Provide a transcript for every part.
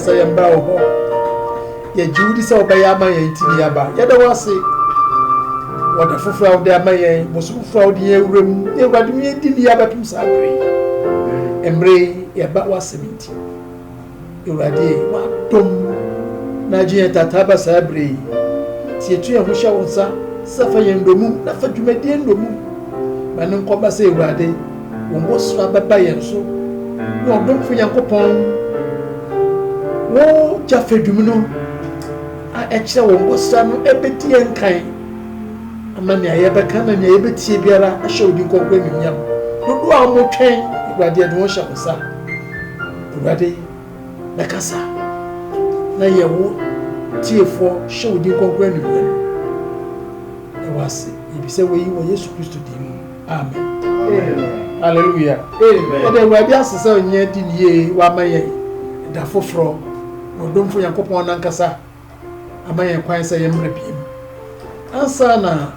Say and bow. Yet Judy saw by Yama and Tiniaba. Yadawasi. What a full of their may was full the room. They were doing it in the Abacum Sabri. And Bray, Yaba was 70. You are dear, what dumb Najia Tataba Sabri. Theatre who shall suffer in the moon, not for you may the moon. Manon Coba say, Rade, one was rather by and so. No, don't for young coupon. Wo Jaffe Dumino, I actually was son of Ebeti and kind. A man I ever can and Ebeti Biara, I showed you go with me. No, I'm more trained, Radia Dwasha was a Radi Nakasa. Now you will tear for showed you go with me. It was if you say where you were used to do. Amen. Hallelujah. And then we're just so near the year, what my da foforo odom fo yakopon nankasa amaye kwan say yemre biem ansa na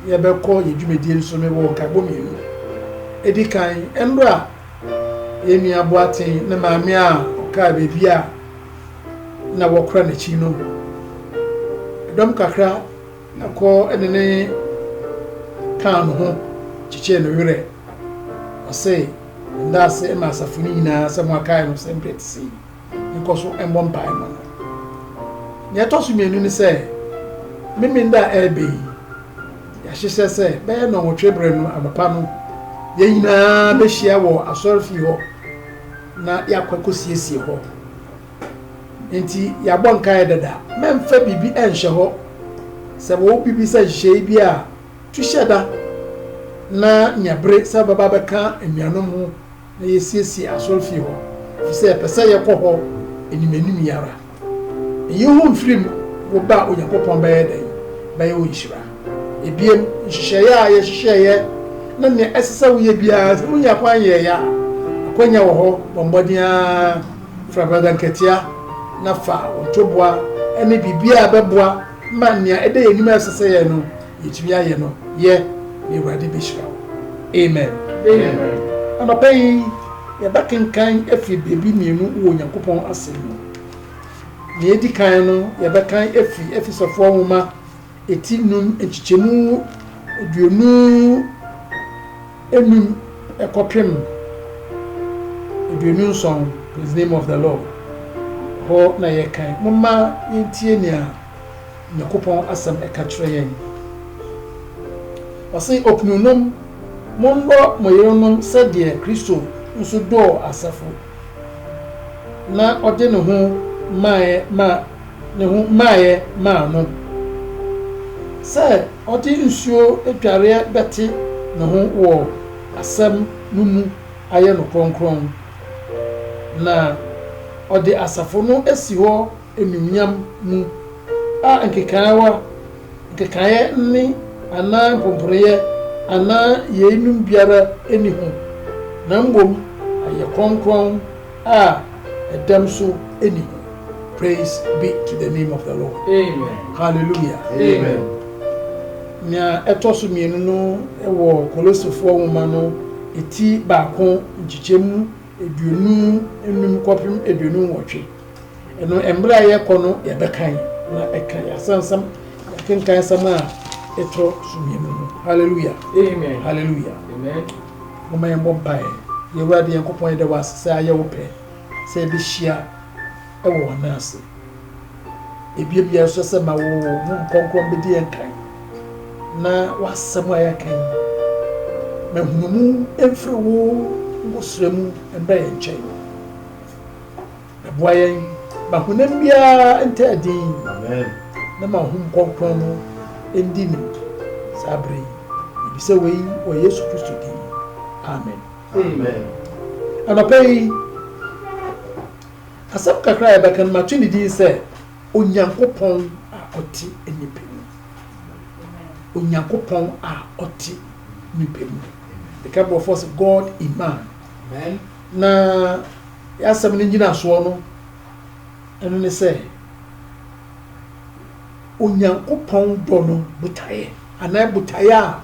ye beko yedwumedie nso me wo ka bomienu edikan endo a yemi aboaten na maame a ka bebi a na wokra na chi no dom kakra akọ enene kan ho chiche no were o say ndase ma safuni na samwa kai no sempre tsi nkoso embom pai no ne tosu mienu ni se mimi nda ebe ya hihye se be no wotwebre no amapa no ye nyina be hia wo asorfi ho na yakwakosiesie ho enti ya bon kai dada memfa bibi enhye ho se wo bibi se hye bi a twhyeda na nyabre se baba beka enuanom ho na yesiesie asorfi ho se pese ye kɔ ho enimenu yara yehu mfrim wo ba Onyankopɔn ba yɛden ba yɛ onhyira ebiem nhyehyɛe a yɛ hyehyɛe na ne ɛsesa wo yɛ bia wo nya kwan yɛ ya akwanya wɔ hɔ bombodia frabada nketia na fa otoboa ɛne bibia bɛboa ma nea ɛda yɛ nim ɛsesa yɛ no yɛtumi ayɛ no yɛ ne Awurade bɛhyira wo amen amen anapai ya bakenkan efi bebi mienu wo Onyankopɔn asɛm no ne edi kan no ya bakan efi sofo nwoma etinum echichemu aduonu enum ekopem aduonu nson in the name of the Lord ho na ye kan mama yentie ne a Onyankopɔn asɛm eka kyerɛ yɛn ɔsɛ opnunum monbo moyeronum sɛdeɛ Kristo nso do asafo na ɔde ne ho maaye no sɛ ɔde nsuo atware bɛte ne ho wɔ asɛm no mu ayɛ no kronkron na ɔde asafo no asi hɔ enumnyam mu a nkekaeɛ ne ana pomporeyɛ ana yɛnum biara eni ho na mbom ayɛ kronkron a ɛdam so eni ho. Praise be to the name of the Lord. Amen. Hallelujah. Amen. Nya etoso mienu no ewo Kolosifo nwoma no eti baako nchichemu eduonu enum kopim eduonu nwotwe eno embra ye kono ye bekan na ekan ya sansam yakenkan sama etro sumienu no. Hallelujah. Amen. Hallelujah. Amen. Mama ye mbompa ye wade Yankopon de wasesa aye wo pe se bi hia ewo wanase ebia so se ma wo konkron be di enkan na wasem a yakan na hunumu emfre wo ngosremu emba yenchen na boyen ba hunam bia enta adin amen na ma hum konkron no endi ni sabre bi se we o Yesu Kristo di amen amen anapei asam kakra ya bakan ma tuni di se onyankopon a oti enipemu onyankopon a oti enipemu the kind of force God in man amen na yasam ni nyina so no eno ne se onyankopon do no butaye ana butaye a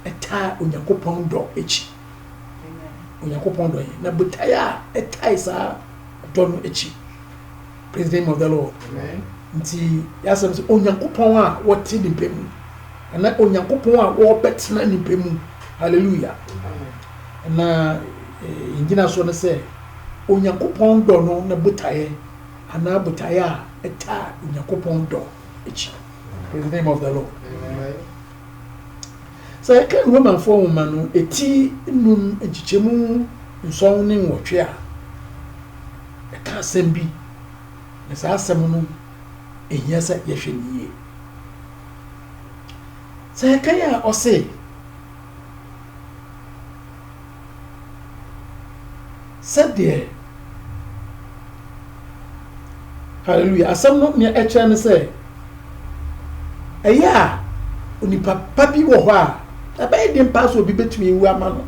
eta onyankopon do echi onyankopon do na butaye a eta isa do no echi. Praise the name of the Lord. amen Nti yasam se onyankopon a wote ni pemu ana onyankopon a wo betena ni pemu hallelujah na ingina so ne se onyankopon do no na butaye ana butaye a eta onyankopon do echi. Praise the name of the Lord. amen So I can woman for woman eti nun enchichemu nson ne nwotwe a e ka sembi na sa asem no ehia sa yehwe niye. So I can ya ose said hallelujah asem no ne e kire ne se eya onipa papi wo ho a abai dem pass obi betumi ewu ama no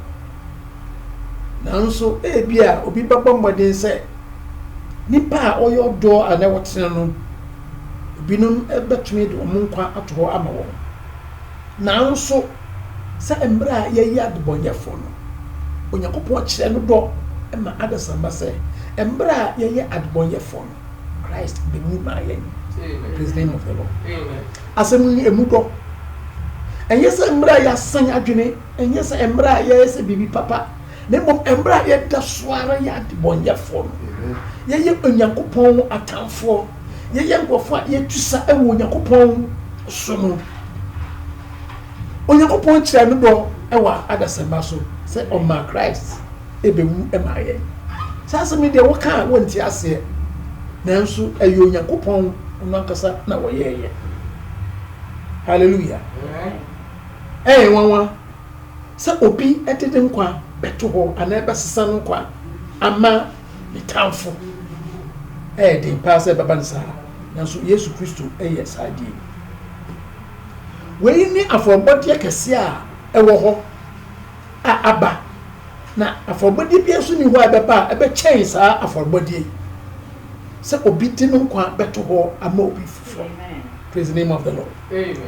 nanso bia obi babo mmodin se nipa a oyo do ana wotene no binum betumi de omunkwa ato ho ama wo nanso se embra ye ya de bonyefo no onyakopo kire no do ma adasamba se embra ye ya adbonyefo no Christ be mu ma yen. Praise the name of the Lord. amen Asem emu do and yes, embra ya san adwene and yes, embra ya yes bibi papa na mom embra ya da soara ya de bonyefo no ye onyankopon atamfo ye nkofo ye tusa e wo onyankopon so no onyankopon kira no do e wa adasema so say o ma Christ e be wu e ma ye sasa me de wo kan wonti ase nanso e onyankopon no ankasa na wo ye hallelujah wanwa sa obi etede nkwa beto ho ana ebesesa no nkwa ama mitamfo de pass baba nsa nanso Yesu Kristo yes adie we ni afobode kese a ewo ho a aba na afobode bia so ni ho abeba ebe chen sa afobode sa obi di no nkwa beto ho ama obi fufo. Praise the name of the Lord. amen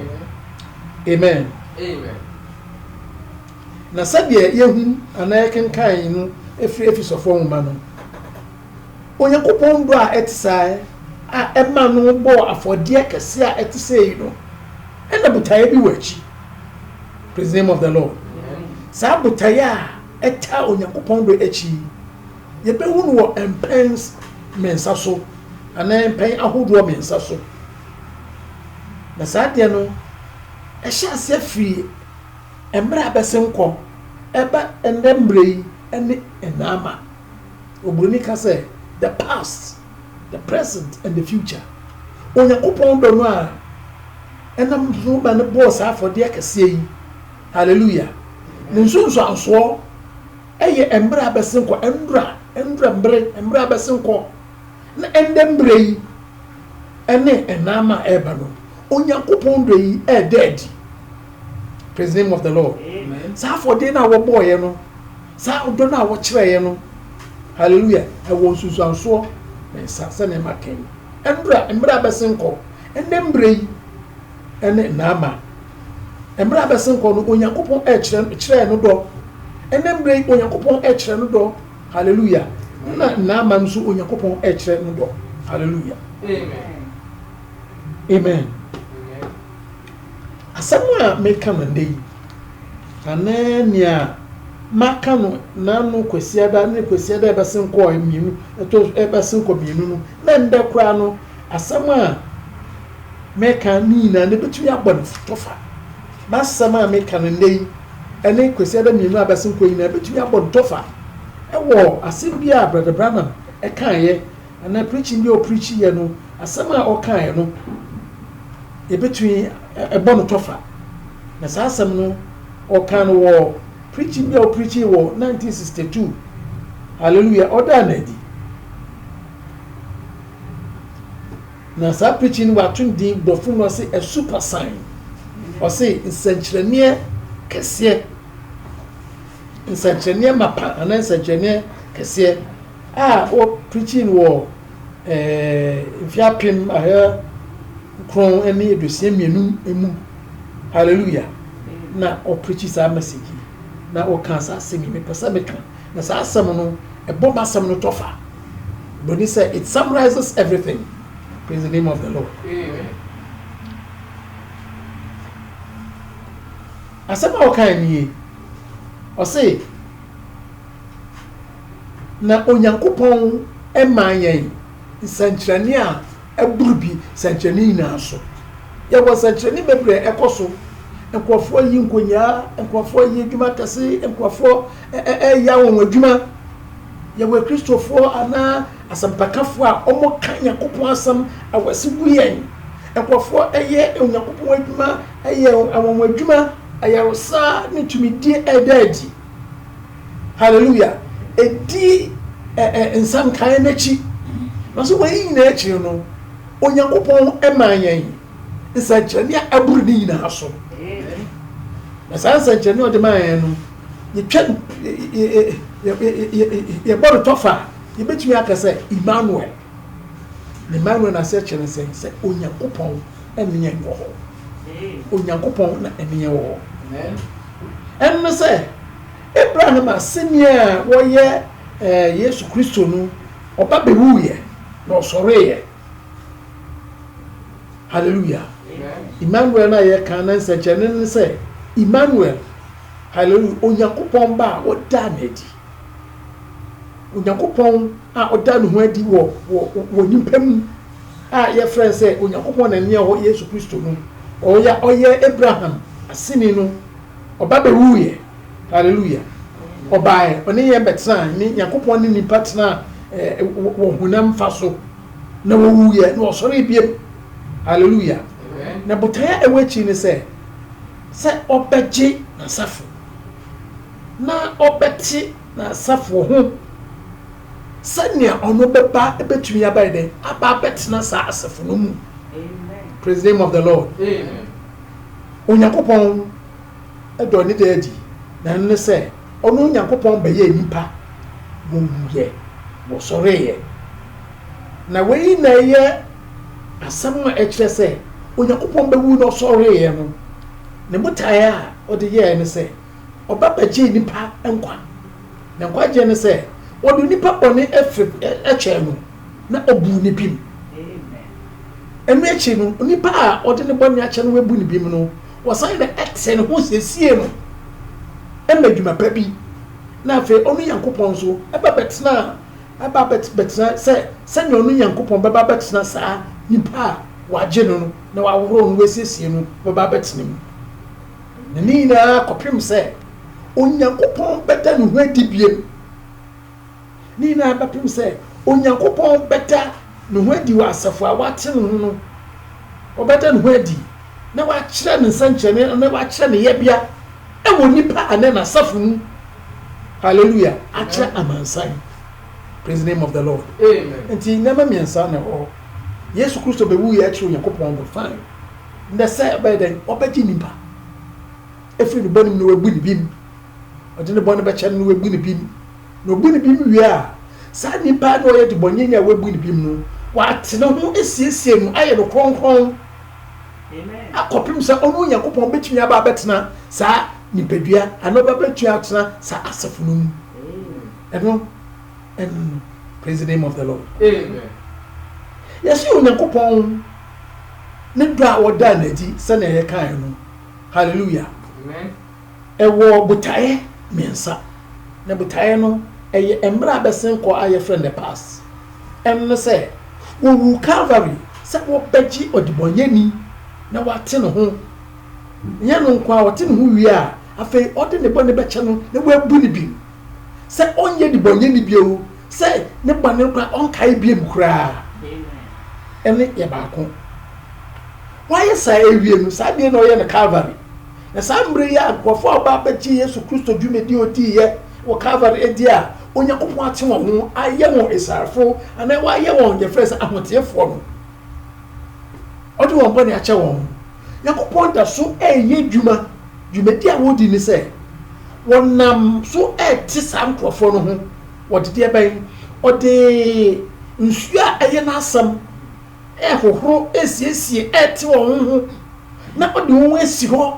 Amen. amen Na sabe yehu ana kenkan no efi sofo nwoma no onyankopon do a etisa a ema no bo afode kese a etisa yi no ena butaye bi wachi. Praise the name of the Lord. Sa butaye a eta onyankopon do echi ye be hu no wo empens mensa so ana empen ahodo mensa so na saade no ehya ase afiri embra besenko eba endembre ene enama obroni ka say the past, the present and the future onyankopon do no a enam zo ba ne boss afode akese yi hallelujah ne nsunso anso eye embra besenko embra besenko na endembre yi ene enama eba no onyankopon do yi dead. Praise the name of the Lord. Amen. Sa for day na wo boy no. Sa do na wo kire no. Hallelujah. E wo susuanso na sa na maken. Embra besenko. Endembre yi ene naama. Embra besenko no onyankopon kire no do. Endembre yi onyankopon kire no do. Hallelujah. Na naama nso onyankopon kire no do. Hallelujah. amen Amen. Asamwa meka no ndey anania maka no nanu kwesiada ne kwesiada ebesenko mienu eto ebesenko mienu no na ndekra no asamwa meka ni na ne betumi abɔ no tofa masama meka no nei ene kwesi da mienu abesin ko ina betumi abɔ no tofa ewo asem bi a brother Branham ekaye ana preaching bi o preach ye no asem a o kaye no e betumi ebɔ no tofa na saa asem no o kan wo preaching bi o preach wo 1962 hallelujah oda na di na saa preaching wa tundi bofun no say a super sign o say nsankyerene kese nsankyerene mapa ana nsankyerene kese o preaching wo fiapim ahia kron eni edusie mienu emu hallelujah na o preach saa message na o kan saa semi me pesa me kan na saa asem no e bomb asem no tofa but he said it summarizes everything. Praise the name of the Lord. Amen. Asema okanye o say na onyankopon emanyen nsankyerene a eburubi sankyerene na so ye wo sankyerene bebre ekoso enkwafo yi nkonya enkwafo yi adwuma kase enkwafo ya won adwuma ye wo kristofo ana asampakafo a omo kan yakopon asam awasigu yen enkwafo eye onyankopon adwuma eye awon adwuma ayarosa ne tumidi edadi hallelujah edi ensam kan nachi no so wey na achi no onyankopon emanyen nsankyerene aburu ni na so na sankyerene ode manyen no ye twa ye boro tofa ye betumi akase Emmanuel na se kyerene se onyankopon enyen wo ho onyankopon na enyen wo ho amen en say Abraham asenia wo ye Yesu Kristo no oba bewuye na osoreye hallelujah Emmanuel na ye kan na se kyerene se Emmanuel hallelujah onyankopon ba o da na di onyankopon a o da no ho adi wo nimpam a ye friend say onyankopon na enye ho Yesu Kristo no oye Abraham asini no oba bewuye hallelujah obae oni ye betra ni yakopon ni nipa tena wo hunam faso na wo wuye na osore biem hallelujah na botaya ewachi ni se obeje na safu na obeti na safu ho sanya ono beba ebetumi abae den aba betena sa asafu no mu. Praise the name of the Lord. Amen. Onyankopon edo ni de adi na ne se ono onyankopon be ye nipa wo wuye wo soreye na we na ye asam a ekire se onyankopon be wu no soreye no ne mutaya ode ye ne se obabaje nipa enkwa na nkwa je ne se ode nipa bone eche no na obu ni bim enu echi no nipa a ode ne bone ache no webu ni bim no wasan na exe ne ho sesie no emadwuma pa bi na afi onu yankopon so eba betna se ne onu yankopon beba betna saa nipa waje no na waworo no wesesie no beba betna mu na ni na kopim se onyankopon beta no ho adibiem ni na bapim se onyankopon beta no ho adi wa asafo a wate no no obeta no ho adi na wa kire ne sankyene na wa kire ne yebia ewo nipa anena safunu hallelujah akire amansan. Praise the name of the Lord. Amen. Enti nema miensa na ho Yesu Kristo be wu ye akire Yakopon go fine nda say by den obeji nipa efiri no bonim no wabu ni bim ode ne bone be kire no wabu ni bim no bu ni bim wi a sa nipa no ye de bonyenya wabu ni bim no wa tene ho esiesie no aye no kronkron. Amen. Akopim sa onu Yakopon betumi aba betena sa nipadua anoba betua atena sa asafunu. And praise the name of the Lord. Amen. Yes, you Yakopon ne dra woda na di se na ye kan no. Hallelujah. Amen. Ewo butaye mensa. Na butaye no eye embra besen ko aye friend the pass. Em no say wo Calvary sɛ wɔbɛgye ɔdebɔnyɛni na wate ne ho nyɛ no nkwa a ɔte ne ho wie a afei ɔde ne bɔ ne bɛkyɛ no na wabu ne bi sɛ ɔnyɛ debɔnyɛni bio sɛ ne bɔ ne kora ɔnkae biem koraa ɛne yɛ baako wayɛ saa awie no saa deɛ na ɔyɛ no Calvary na saa mmerɛ yi a nkurɔfoɔ a ɔba abɛgye Yesu Kristo dwumadi odiiɛ wɔ Calvary adi a Onyankopɔn ate wɔn ho ayɛ wɔn esarefo anaa wayɛ wɔn yɛfrɛ sɛ ahoteefoɔ no ɔde wɔn bɔ ne akyɛ wɔn Nyankopɔn da so ɛyɛ dwumadi a wɔdi ne sɛ wɔnam so ɛte saa nkurɔfoɔ no ho wɔde deɛ bɛn ɔde nsuo a ɛyɛ n'asɛm ɛhohoro esiesie ɛte wɔn ho na ɔde wɔn esi hɔ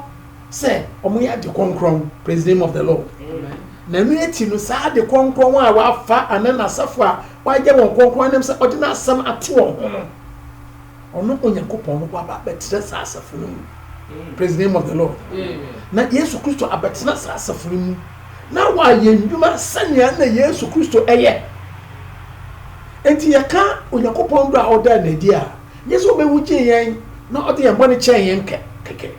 sɛ ɔmo yɛ ade kronkron praise the name of the Lord na nu eti no saa ade kronkron a wafa ana n'asafo a wayɛ wɔn kronkron anem sɛ ɔde n'asɛm ate wɔn ho no ɔno Onyankopɔn no waba abɛtena saa asafo no mu praise the name of the Lord na Yesu Kristo abɛtena saa asafo no mu na wayɛ ndwuma sɛnea na Yesu Kristo ɛyɛ enti yɛka Onyankopɔn do a ɔda n'adi a Yesu ɔbɛwu gye yɛn na ɔde yɛn bɔ ne kyɛn yɛn kɛkɛ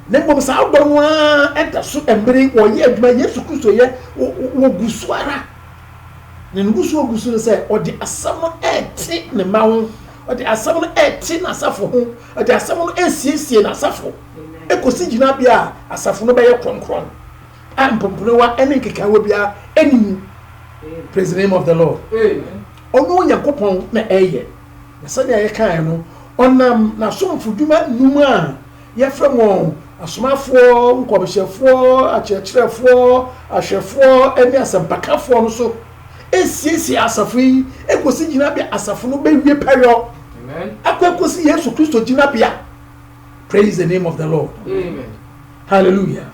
na mmom saa ɔdɔ no a ɛda so mmere wɔyɛ adwuma Yesu Kristo yɛ wɔgu so ara na ne gusu ogu so no sɛ ɔde asɛm no ɛte ne ma ho ɔde asɛm no ɛte n'asafo ho ɔde asɛm no ɛsiesie n'asafo ɛkɔsi gyinabea a asafo no bɛyɛ kronkron a mpɔmpɔnewa ɛne nkekawa biara ɛne mu praise the name of the Lord ɔno Onyankopɔn na ɛyɛ na sɛdeɛ yɛkae no ɔnam n'asomfo dwuma nnum a yɛfrɛ wɔn asomafoɔ nkɔmhyɛfoɔ akyerɛkyerɛfoɔ ahwɛfoɔ ɛne asɛmpakafoɔ no so esiesie asafo yi ekosi gyinabea asafo no bɛwie pɛyɔ akɔkosi Yesu Kristo gyinabea praise the name of the Lord hallelujah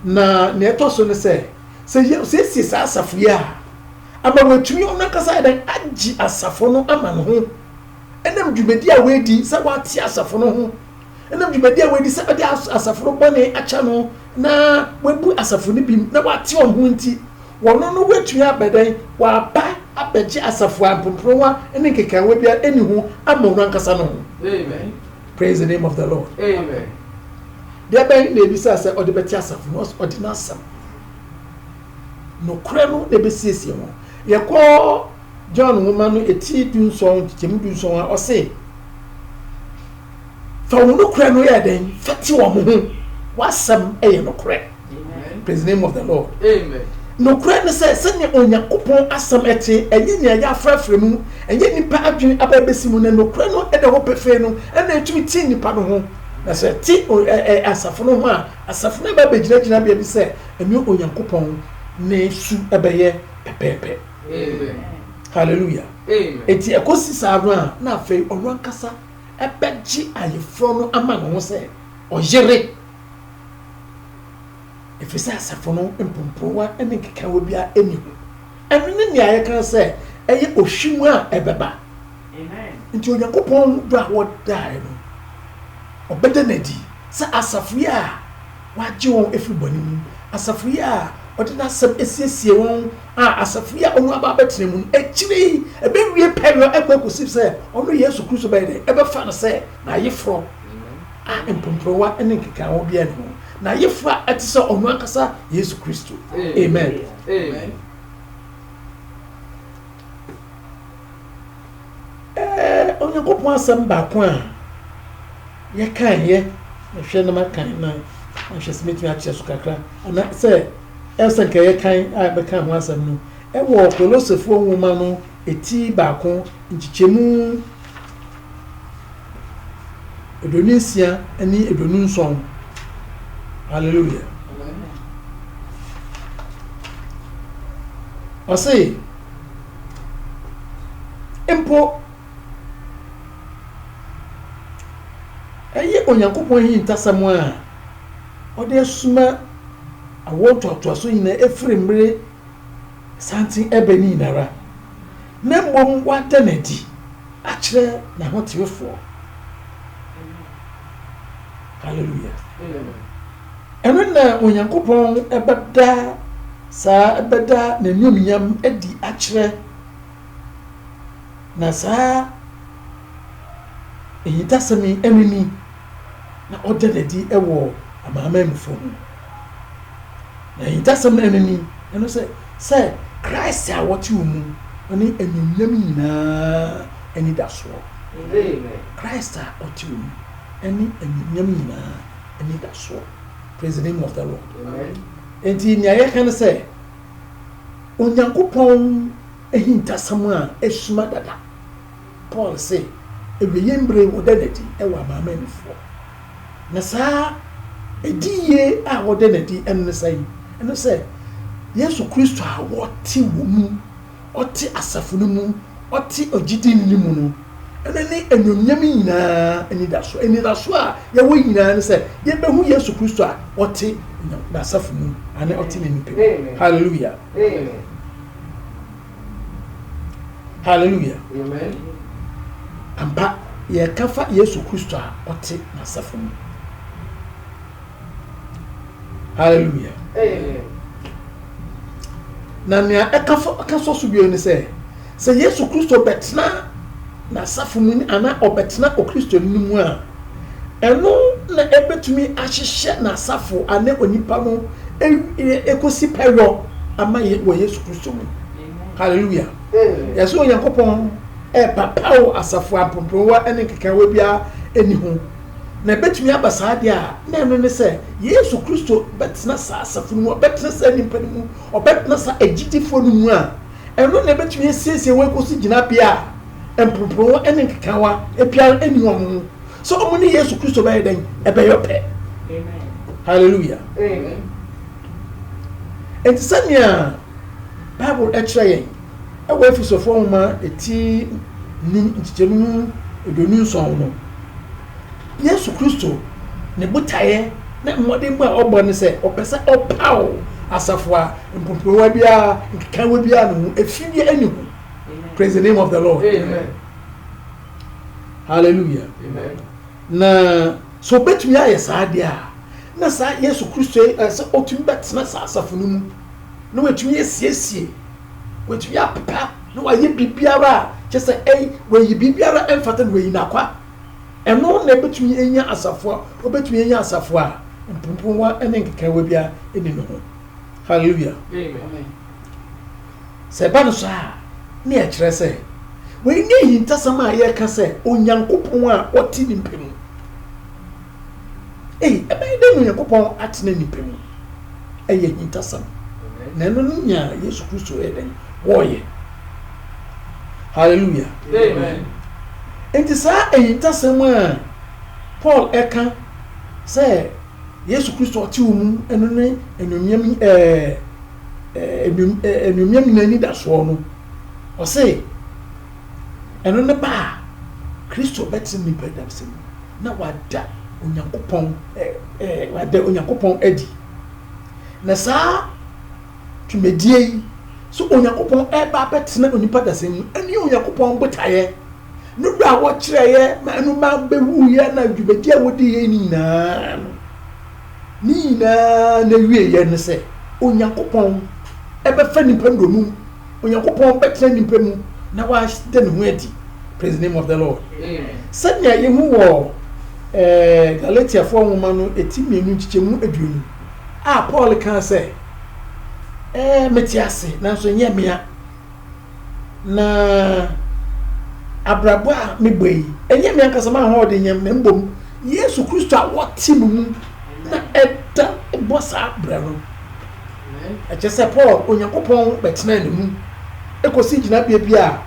na ne ɛtɔ so ne sɛ esiesie saa asafo yi a ama watumi ɔno ankasa yɛ agye asafo no ama ne ho ɛnam dwumadi a wɔadi sɛ wɔate asafo no ho ɛnam dwumadi a wɔadi sɛ ɔde asafo no bɔne akyɛ no na wɔabu asafo no bi na wɔate wɔn ho nti wɔno no watumi abɛdɛn wɔaba abɛgye asafo a mpomporɔwa ne nkekawa bi a ɛni ho ama ɔno ankasa no ho praise the name of the Lord deɛ bɛn na ebisa sɛ ɔde bɛte asafo no ɔde n'asɛm nokorɛ no na ɛbɛsiesie wɔn yɛkɔ John nwoma no eti dunson kyɛmu dunson a ɔse fa wɔn nokorɛ no yɛ den fɛte wɔn ho wasɛm ɛyɛ nokorɛ praise the name of the Lord nokorɛ no sɛ sɛnea Onyankopɔn asɛm ɛte ɛnyɛ nea yɛafrafra mu ɛnyɛ nipa adwene aba bɛsi mu na nokorɛ no ɛda hɔ pɛfɛɛ no ɛna ɛtumi ti nipa no ho na sɛ ti asafo no ho a asafo no ɛba bɛgyinagyina bea bi sɛ ɛnyɛ Onyankopɔn ne su ɛbɛyɛ pɛpɛɛpɛ hallelujah eti ekosi saa no a na afei ɔno ankasa ɛbɛgye ayeforo no ama ne ho sɛ ɔyere efisɛ asafo no mpomporɔwa ne nkekawa bi a ɛni ho ɛno ne nea yɛka sɛ ɛyɛ ohwim a ɛbɛba nti Onyankopɔn do a wɔdaeɛ no ɔbɛda n'adi sɛ asafo yi a wagye wɔn efiri bɔne mu asafo yi a ɔde n'asɛm esiesie wɔn a asafo yi a ɔno aba abɛtena mu no akyire ɛbɛwie pɛrɛ ɛkɔkɔsi sɛ ɔno Yesu Kristo bɛyɛ dɛ ɛbɛfa no sɛ n'ayeforɔ a mpomporɔwa ne nkekawa bi a ne ho na ayeforo a ɛte sɛ ɔno ankasa Yesu Kristo amen Onyankopɔn asɛm baako a yɛkaeɛ na hwɛ na makan na ahwɛ sɛ metumi akyerɛ so kakra ana sɛ ɛsɛ nka yɛkan a bɛka ho asɛm no ɛwɔ Kolosefoɔ nwoma no eti baako nkyekyɛmu 26 ne 27 hallelujah ɔse mpo ɛyɛ Onyankopɔn yi ntasɛm a ɔde asuma awɔ toatoaso nyina efiri mmere santen ɛbɛ ni nyinara na mmom wada n'adi akyerɛ n'ahotefoɔ hallelujah ɛno na Onyankopɔn ɛbɛda saa ɛbɛda n'anuonyam adi akyerɛ na saa eyitasemi enini na odenedi ewo amamemfo na eyitasemi enini eno se Christ a wati umu oni enyunyam nyina eni daso Amen. Christ a wati umu eni enyunyam nyina eni daso. Praise the name of the Lord. Amen. Enti nya ye kan se onyankopon ehintasem a esuma dada. Paul say ebeyembre wodanadi ewa amamemfo na saa ediye a wodanadi enne sai eno say Yesu Kristo a wote wo mu ote asafunu mu ote ogidi ni mu no ene enonyam nyina enidaso a ye wo nyina ne say ye behu Yesu Kristo a ote na asafunu ane ote ne nipa. Hallelujah. Amen. Hallelujah. Amen. Ampa ye kafa Yesu Kristo a ote na asafunu. Hallelujah. Amen. Na nea akaso so bio ni se Yesu Kristo betena na asafunu ana obetena o Kristo ni mu a eno na ebetumi ahyehye na asafo ane onipa no ekosi peyo ama wo Yesu Kristo mu. Hallelujah. Yesu Onyankopon papao asafo apompowa ene kekanwa bia eni ho na betumi abasa de a na eno ne se Yesu Kristo betena sa asafunu betena sa nipa mu obetena sa agidifo no mu a eno na betumi esiesie we kosi gina bia empompowa ene kekanwa epia eni ho so omuni Yesu Kristo ba eden ebeyope. Amen. Hallelujah. Amen. Enti sanya Bible extra ewe Efesofo ma eti ni ntichemu edonu nson no Yesu Kristo ne butaye na mmode mu a obọ ne se opese opao asafo a mpompowa bia nkanwa bia no efie anihu. Praise the name of the Lord. Amen. Hallelujah. Amen. Na so betumi aye saade a na sa Yesu Kristo se otumi betena sa asafo no mu na wetumi esiesie wetumi apapa na waye bibiara chese waye bibiara emfata na wayi nakwa eno na betumi enya asafo obetumi enya asafo a mpompowa ene nkekawa bia eni no ho. Hallelujah. Amen. Se ba no so a na ya kire se we ni hintasam a ye ka se Onyankopon a oti ni mpemu ebe de no Onyankopon atene ni mpemu eye hintasam na eno nya Yesu Kristo eden woye. Hallelujah. Amen. Enti sa hintasam a Paul eka se Yesu Kristo oti mu eno ne enunyam enunyam nani da so no o se eno ne ba Kristo betin ni pedamsem na wada Onyankopon wada Onyankopon adi na sa tumedie so Onyankopon ba betena onipa dasem ani Onyankopon botaye no do a wo kireye ma anu ma bewu ye na dwubedi a wodi ye ni na na wie ye ne se Onyankopon ebefa nipa ndonum Onyankopon betena nipa mu na wa de ne ho adi. Praise the name of the Lord. Amen. Sanya yehu wo Galatia 4:1 no etimienu chichemu aduonu a Paul kan se metiase na so nye mea na abrabo a meboi enye mea kasama ho de nyam na mbom Yesu Kristo a woti mu na eta bosa brano. Amen. Achese Paul Onyankopon betena ne mu ekosi gina bia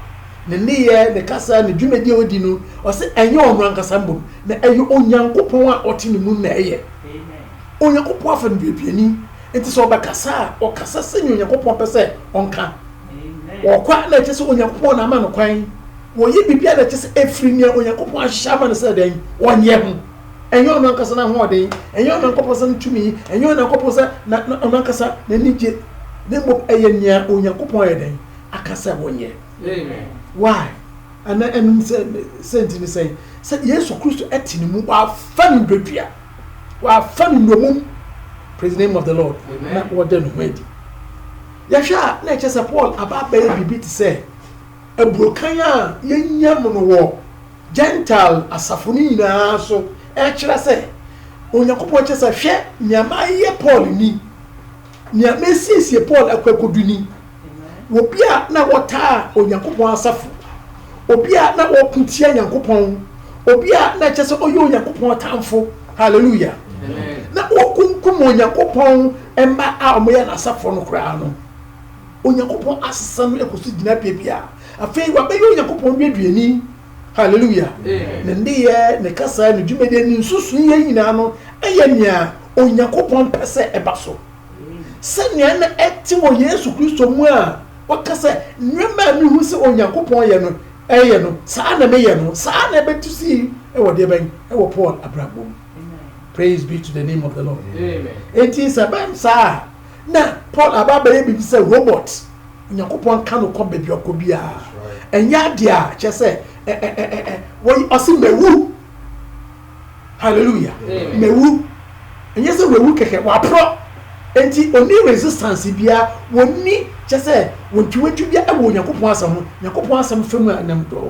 ne niye ne kasa ne dwumedi odi no o se enye onro ankasa mbom na eyo Onyankopon a oti ne mu na eye. Amen. Onyankopon afa ne biabiani enti so obakasa o kasa se Onyankopon pese onka. Amen. Okwa na chese Onyankopon na ama no kwan wo ye bibia na chese efri ne Onyankopon ahama ne se den onye ho enye onro ankasa na ho den enye onro ankopon se ntumi enye onro ankopon se na onro ankasa na nije ne mo eye nya Onyankopon eden akasa wonye. Amen. Why? And sent in say Yesu Kristo etini mu wa fani dwedua wa fani nomum. Praise the name of the Lord. Amen. Na wo de no madi yahwa na chese Paul aba ba bibi ti say ebrokan a yenya mo no wo Gentile asafo ni nyinaa so kyerɛ sɛ onyankopɔn kyerɛ sɛ hwɛ nyama yɛ Paul ni nyama siesie Paul akwakodu ni obi a na wɔtaa onyankopɔn asafo obi a na wɔkuntia nyankopɔn obi a na kyerɛ sɛ ɔyɛ onyankopɔn tamfo hallelujah na wɔkunkum onyankopɔn ɛmma a ɔmoyɛ n'asafo no koraa no onyankopɔn asesa no ekosi gyina bia afei wabɛyɛ onyankopɔn duaduani hallelujah ne ndeyɛ ne kasa ne dwumadi ne nsusu yɛ nyinaa no ɛyɛ nea onyankopɔn pɛ sɛ ɛba so sɛnea na ɛte wɔ Yesu Kristo mu a wɔkasa nneɛma ne hu sɛ onyankopɔn yɛ no ɛyɛ no saa na meyɛ no saa na ɛbɛtu si ɛwɔ deɛ bɛn ɛwɔ Paul abrabɔ praise be to the name of the Lord amen enti sabam saa na Paul ababɛyɛ bibi sɛ robot onyankopɔn ka no kɔ baabi ɔkɔ biara ɛnyɛ adeɛ a kyɛ sɛ wɔyi ɔsi mewu hallelujah mewu ɛnyɛ sɛ wewu kɛkɛ waporɔ enti oni resistance bia wɔni kyɛ sɛ wɔntwiwantwi bia ɛwɔ onyankopɔn asɛm ho onyankopɔn asɛm fam a nam dɔɔ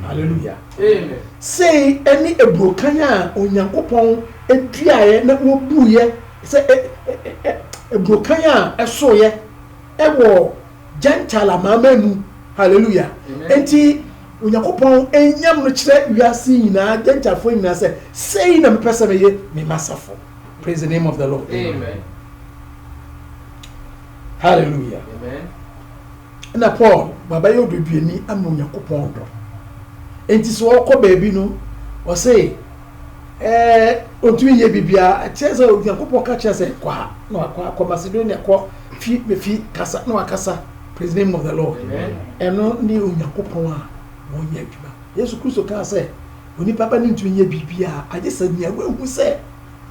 hallelujah amen sei ɛne eburokan a onyankopɔn aduaeɛ na wɔbuuyɛ sɛ eburokan a ɛsoyɛ ɛwɔ Gentile amama mu hallelujah enti onyankopɔn enyam no kyerɛ wiase nyinaa Gentilefoɔ nyinaa sɛ sei na mepɛ sɛ meyɛ me masafo praise the name of the Lord amen hallelujah amen na Paul baba yɛ oduduani ama onyankopɔn dɔ enti so ɔkɔ baabi no ɔse ontumi yɛ bibia kyerɛ sɛ onyankopɔn ka kyerɛ sɛ kwa na wakɔ Macedonia kɔ fi kasa na wakasa praise the name of the Lord amen ɛno ne onyankopɔn a wɔnyɛ adwuma Yesu Kristo ka sɛ onipa ba ne ntumi yɛ bibia agye sɛ nea wahu sɛ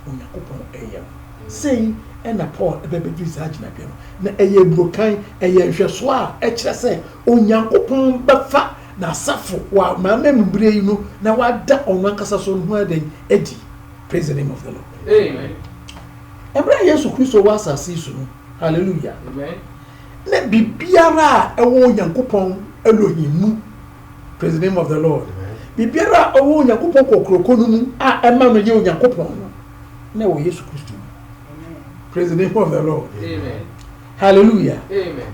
onyankopɔn ɛyɛ sei ɛna Paul ɛbɛbɛdwi saa gyinabea no na ɛyɛ burokan ɛyɛ nhwɛso a ɛkyerɛ sɛ onyankopɔn bɛfa n'asafo wa maama mbere yi no na wada ɔno ankasa so no ho adan adi praise the name of the Lord amen ɛbɛrɛ Yesu Kristo wɔ asase so no hallelujah amen na bibiara a ɛwɔ onyankopɔn Elohim mu praise the name of the Lord bibiara a ɛwɔ onyankopɔn kokroko no mu a ɛma no yɛ onyankopɔn no na ɛwɔ Yesu Kristo amen praise the name of the Lord amen hallelujah amen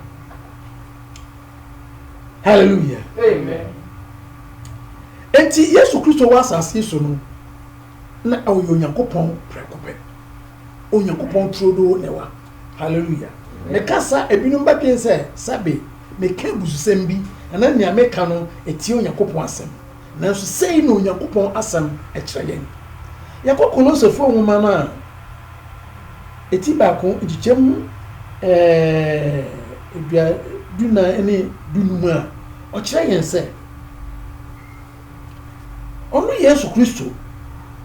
hallelujah amen enti Yesu Kristo wɔ asase so no na ɛwɔ onyankopɔn prekopɛ onyankopɔn trodo na ɛwɔ hallelujah ne kasa ebinom ba pien sɛ sabe me ka bususɛm bi ana nea me ka no etie onyankopɔn asɛm nanso sei na onyankopɔn asɛm ɛkyerɛ yɛn yakɔ Kolosefo nwoma no a eti baako nkikyɛm ebia duna ne dunum a ɔkyerɛ yɛn sɛ ɔno Yesu Kristo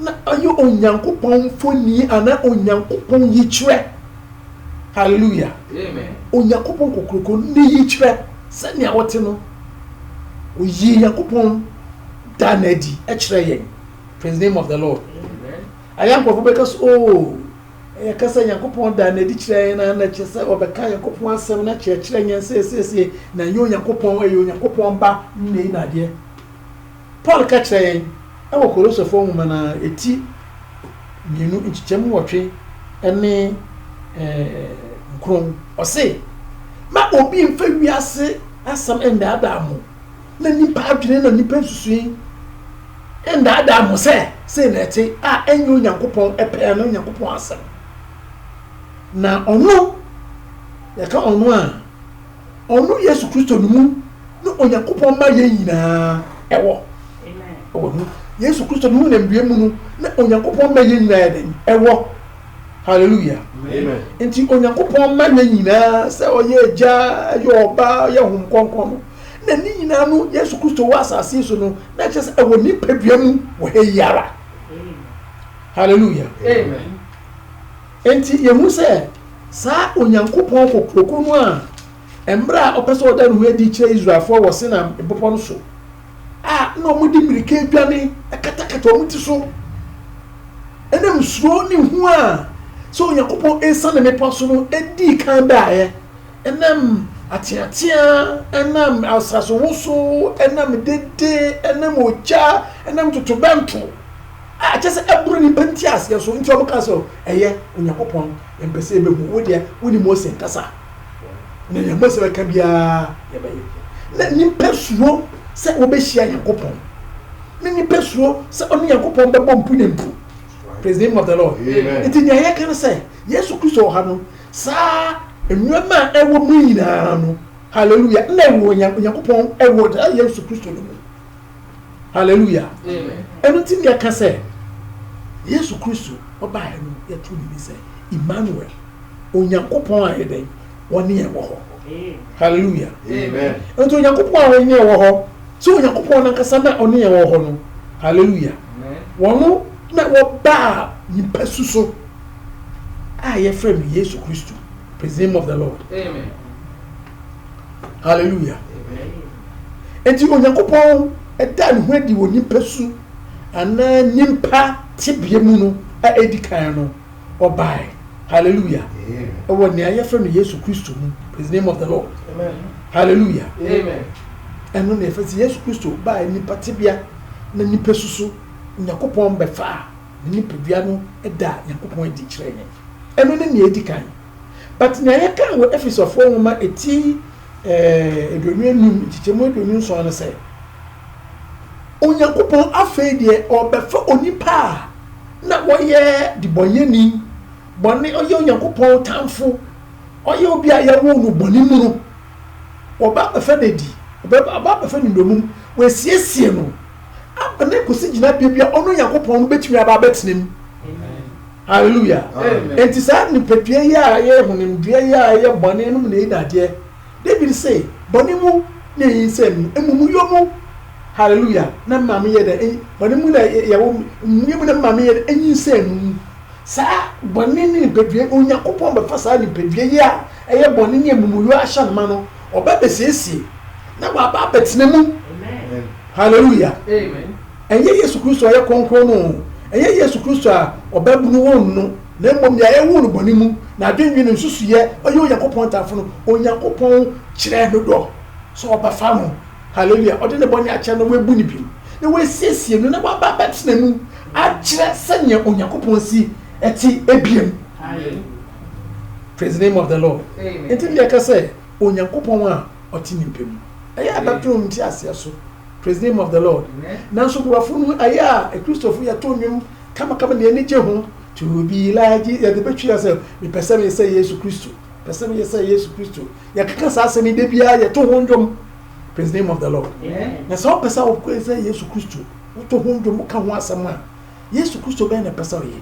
na ayɛ onyankopɔn foni ana onyankopɔn yikyerɛ hallelujah amen onyankopɔn kokroko ne yikyerɛ sɛnea wɔte no oyi onyankopɔn da na adi ɛkyerɛ yɛn praise the name of the Lord amen ayankopɔn bɛka so kasa onyankopɔn da na adi kyerɛ yɛn na kyerɛ sɛ ɔbɛka onyankopɔn asɛm na kyerɛ yɛn sɛ na yɛ onyankopɔn ɛyɛ onyankopɔn ba ne yi na adeɛ Paul ka kyerɛ yɛn ɛwɔ Kolosefo nwoma na eti mienu nkyikyɛm wɔtwe ɛne nkron ɔse ma obi mfa wiase asɛm ɛndaada mo na nipa adwene na nipa susui ɛndaada mo sɛ na ɛte a ɛnyɛ onyankopɔn ɛpɛ na onyankopɔn asɛm na ɔno yɛka ɔno a ɔno Yesu Kristo no mu na onyankopɔn ma yɛ nyinaa ɛwɔ no Yesu Kristo no mu na mbie mu no na onyankopɔn ma yɛ nyinaa ɛdɛn ɛwɔ hallelujah amen enti onyankopɔn ma yɛ nyinaa sɛ ɔyɛ agya ɛyɛ ɔba ɛyɛ hom kɔnkɔn no na ne nyinaa no Yesu Kristo wɔ asase so no na kyerɛ sɛ ɛwɔ nipa dua mu wɔ ha yara hallelujah amen enti yɛhu sɛ saa onyankopɔn kokroko no a ɛmbrɛ a ɔpɛ sɛ ɔda no ho adi kyerɛ Israelfoɔ wɔ Sinai bepɔ no so a na ɔmo di mmirika adwane ɛkatakata ɔmo ti so ɛnam suro ne hu a sɛ onyankopɔn ɛsa ne mepa so no ɛdi kan daeɛ ɛnam atiatia enam asaso woso enam dede enam oja enam tutubento a kyese eburu ni pantias yeso nti obuka so eye Onyankopon empese ebehu wo dia woni Mose nkasa na ya Mose beka bia ya baye na nimpa suo se obehia Nyankopon ni pesuo se oni Nyankopon bebo mpu ne mpu. Praise the name of the Lord. Nti nya ye kan se Yesu Kristo ha no sa enwema ewo mu nyina no hallelujah na ewo Nyankopon ewo da Yesu Kristo no. Hallelujah. Amen. Enu ti nya kan se Yesu Kristo oba ha no ye tu ni se Emmanuel Onyankopon a yeden woni e wo ho. Hallelujah. Amen. Nti Onyankopon a woni e wo ho so Onyankopon na kasa na oni e wo ho no. Hallelujah. Amen. Wono na wo ba nipa suso a ye frame Yesu Kristo. Praise the name of the Lord. Amen. Hallelujah. Amen. Enti Onyankopon eda ne ho adi wo nipa su ana nimpa tibie mu no a edikan no obai. Hallelujah. Amen. Ewo ne aye frame Yesu Kristo mu. Praise the name of the Lord. Amen. Hallelujah. Amen. Eno ne fasi Yesu Kristo ba nipa tibia na nipa susu Onyankopon befa nipa bia no eda Onyankopon edi kire yen. Eno ne edikan. But na ye kan wo Efesofo nwoma eti edonunum tichemu edonun so no say Onyankopon afei de obefa onipa na woye di bonyeni bonni oye Onyankopon tamfo oye obi a ye wo no bonni mu no oba befa dedi oba befa ni domum we siesie no abane kosi gina bia ono Onyankopon no betumi aba betinem. Hallelujah. Amen. Enti sa ni pedue ya ye hunim due ya ye bonni no na idade David say bonni mu na yinsem emumu yomu. Hallelujah. Na mama ye de bonni mu na ye wo mu na mama ye de yinsem sa bonni ni pedue Onyankopon be fa sa ni pedue ya eye bonni ni emumu yo ahya ma no oba besiesie na wa ba betinem. Amen. Hallelujah. Amen. Enye Yesu Kristo aye konkro no enye Yesu Kristo a obabunu won no na mmom ya ye wonu boni mu na adwenwe no nsusuye oye Onyankopon tafo no Onyankopon kire no do so obafa no. Hallelujah. Ode ne boni ache no webu ni bi na we siesie no na ba betena mu a kire senya Onyankopon si eti ebiem. Hallelujah. Praise the name of the Lord. Amen. Enti ne ka say Onyankopon a oti ni mpem eye abapro mti ase so. Praise the name of the Lord. Amen. Nanso burafunu aya e Christopher ya tonwem kama ne ani je ho to be like ya de betwi yourself me person me say Jesus Christ. Person me say Jesus Christ. Ya kaka sa asemi de bia ya to ho ndwom. Praise the name of the Lord. Amen. Na so person of ko say Jesus Christ. To ho ndwom ka ho asem a Jesus Christ be na person ye.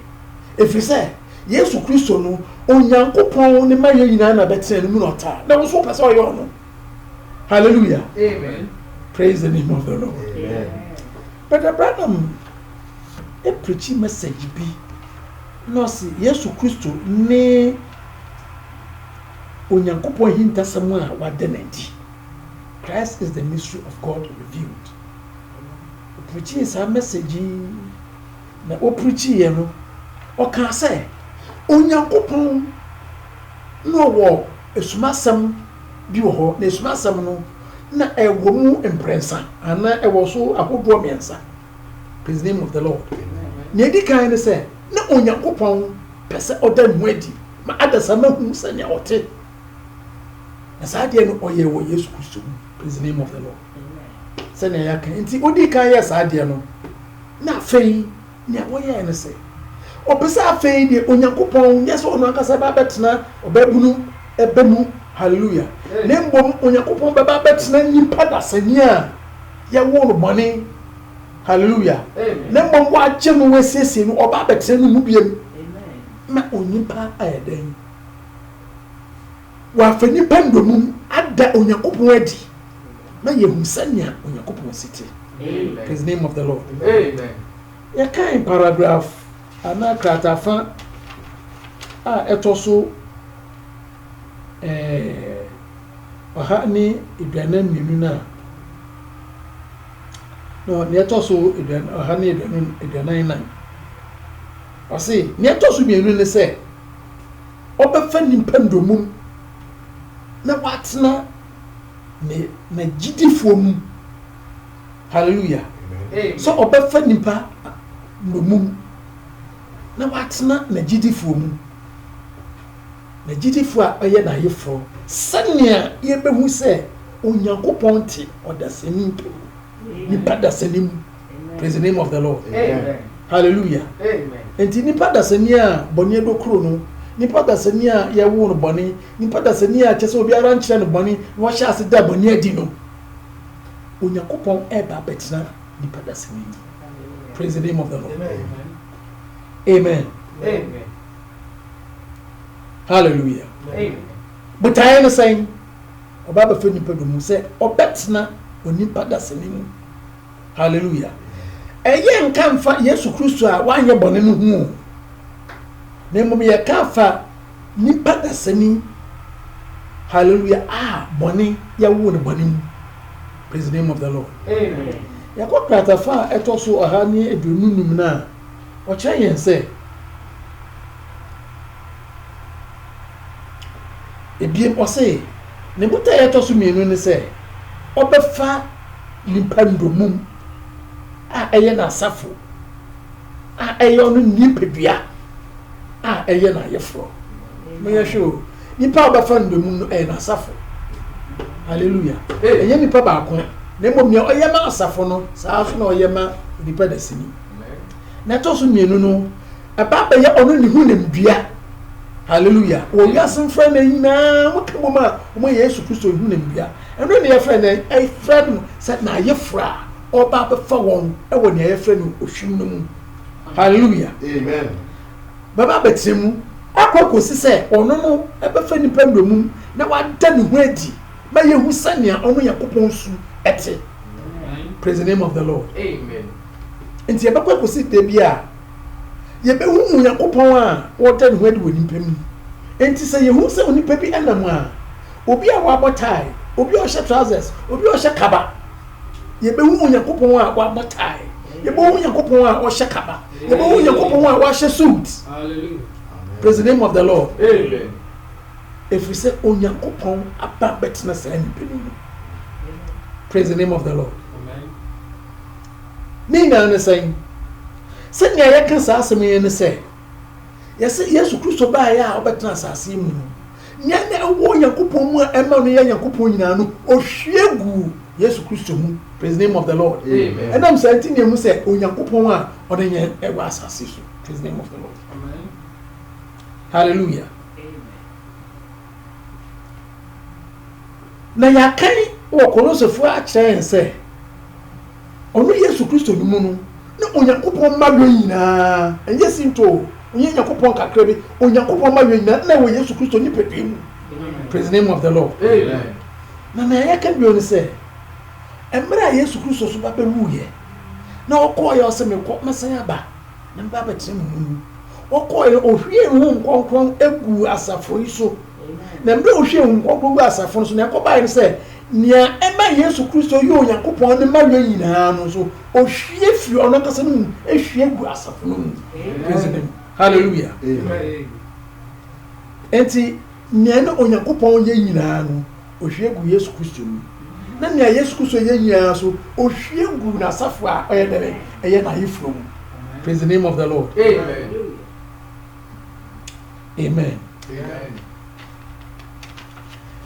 If you say Jesus Christ no Onyankopon ne maye nyina na betre no mu no ta. Na wo so person ye no. Hallelujah. Amen. Praise the name of the Lord. Amen. Brother Branham, a preaching message be no see Yesu Kristo ne Onyankopon hinta samwa wa denedi. Christ is the mystery of God revealed. Preaching is a message na o preaching ye no o kan say Onyankopon no wo esumasam bi wo ho na esumasam no na ewo mu imprensa ana ewo so ahodo miensa. Praise the name of the Lord. Na edi kan ne say na Onyankopon pese oda nu adi ma adasa ma hu sanya ote na saade no oye wo Yesu Kristo. Praise the name of the Lord. Sanya ya kan nti odi kan ya saade no na afei na woye ne say opesa afei de Onyankopon yeso ono akasa ba betena obabunu ebemu. Hallelujah. Nembom Onyankopon baba betena nyimpa dasania ya wo no bone. Hallelujah. Nembom wa agemu wesese no oba betena no mu biem. Amen. Ma onyimpa ayeden. Wa fanyimpa ndomum ada Onyankopon adi. Na yehu sanya Onyankopon siti. Amen. Praise the name of the Lord. Amen. Ya kan paragraph ana kratafa etoso oha ni idwana minu na no ne etoso idwana oha ni idwana nan ose ne etoso minu ne se obefa nimpa ndomum na watna na gidifoɔ mu hallelujah so ɔbɛfa nipa nomum na watena na gidifoɔ mu na gidifoɔ a ɔyɛ na ayeforo sɛnea yɛbɛhu sɛ onyankopɔn te ɔdasani nipa dasani mu praise the name of the Lord hallelujah enti nipa dasani a bɔne adokoro no nipa dasani a yɛwo no bɔne nipa dasani a kyɛ sɛ obiara nkyerɛ no bɔne na wɔhyɛ ase da bɔne adi no onyankopɔn ɛba bɛtena nipa dasani praise the name of the Lord amen hallelujah botaeɛ no sɛn ɔba bɛfɛ nipa do mu sɛ ɔbɛtena onipa dasani mu hallelujah ɛyɛ nka mfa Yesu Kristo a wanyɛ bɔne no ho na mmom yɛka fa nipa dasani hallelujah bɔne yɛwo no bɔne mu praise the name of the Lord amen yɛkɔ kratafa a ɛtɔ so ɔha ne aduonu num no a ɔkyerɛ yɛn sɛ ebiem ɔse ne botaeɛ ɛtɔ so mmienu ne sɛ ɔbɛfa nipa ndomum a ɛyɛ n'asafo a ɛyɛ ɔno nipadua a ɛyɛ n'ayeforo meyɛ hwɛ o nipa a ɔbɛfa ndomum no ɛyɛ n'asafo hallelujah ɛyɛ nipa baako na mmom nea ɔyɛ ma asafo no saa so na ɔyɛ ma nipa dasini na ɛtɔ so mmienu no ɛba bɛyɛ ɔno ne ho namdua hallelujah wɔ wiase mfrɛ no nyinaa moka mom a ɔmo yɛ Yesu Kristo hu namdua ɛno ne yɛfrɛ no ɛfrɛ no sɛ n'ayeforo a ɔba bɛfa wɔn ɛwɔ nea yɛfrɛ no ohwim no mu hallelujah amen bɛba bɛtena mu akɔ kɔsi sɛ ɔno no ɛbɛfa nipa ndomum na wada ne ho adi ma yɛhu sɛnea ɔno Nyankopɔn su ɛte praise the name of the Lord amen nti yɛbɛkɔ kɔsi da bi a yɛbɛhu Nyankopɔn a wɔda ne ho adi wɔ nipa mu nti sɛ yɛhu sɛ onipa bi ɛnam a obi a wabɔ tie obi a ɔhyɛ trousers obi a ɔhyɛ kaba yɛbɛhu Nyankopɔn a wabɔ tie yɛbɛhu Nyankopɔn a ɔhyɛ kaba yɛbɛhu Nyankopɔn a wahyɛ suit hallelujah praise the name of the Lord amen ɛfiri sɛ Onyankopɔn aba bɛtena saa nipa no mu praise the name of the Lord amen ne nyinaa ne sɛn sɛnea yɛka saa asɛm yi ne sɛ yɛsɛ Yesu Kristo baeɛ a ɔbɛtena asase mu no nea na ɛwɔ Nyankopɔn mu a ɛma no yɛ Nyankopɔn nyinaa no ɔhwie gu Yesu Kristo mu praise the name of the Lord amen ɛnam saa nti nea mu sɛ Onyankopɔn a ɔde yɛn ɛwɔ asase so praise the name of the Lord amen hallelujah na yɛakan wɔ Kolosofoɔ akyerɛ yɛn sɛ ɔno Yesu Kristo no mu no na Onyankopɔn ma yɛ nyinaa ɛnyɛ sinto onyɛ Nyankopɔn kakra bi Onyankopɔn ma yɛ nyinaa na wɔ Yesu Kristo nipadua mu praise the name of the Lord amen na yɛka bio ne sɛ mmerɛ a Yesu Kristo so ba bɛwuiɛ na ɔkɔɔ yɛ ɔsɛ mekɔ mɛsan aba na mba bɛtena mu mu ɔkɔɔ yɛ ɔhwie ho nkɔnkɔn egu asafo yi so na mmerɛ ɔhwie ho nkɔnkɔn gu asafo no so na ɛkɔbaeɛ ne sɛ nea ɛma Yesu Kristo yɛ Onyankopɔn ne ma yɛ nyinaa no so ɔhwie firi ɔno kasa no mu ehwie gu asafo no mu praise him hallelujah amen enti nea ne Onyankopɔn yɛ nyinaa no ɔhwie gu Yesu Kristo mu na nea Yesu Kristo yɛ nyinaa so ɔhwie gu n'asafo a ɔyɛ dɛbɛ ɛyɛ n'ayeforo mu praise the name of the Lord amen amen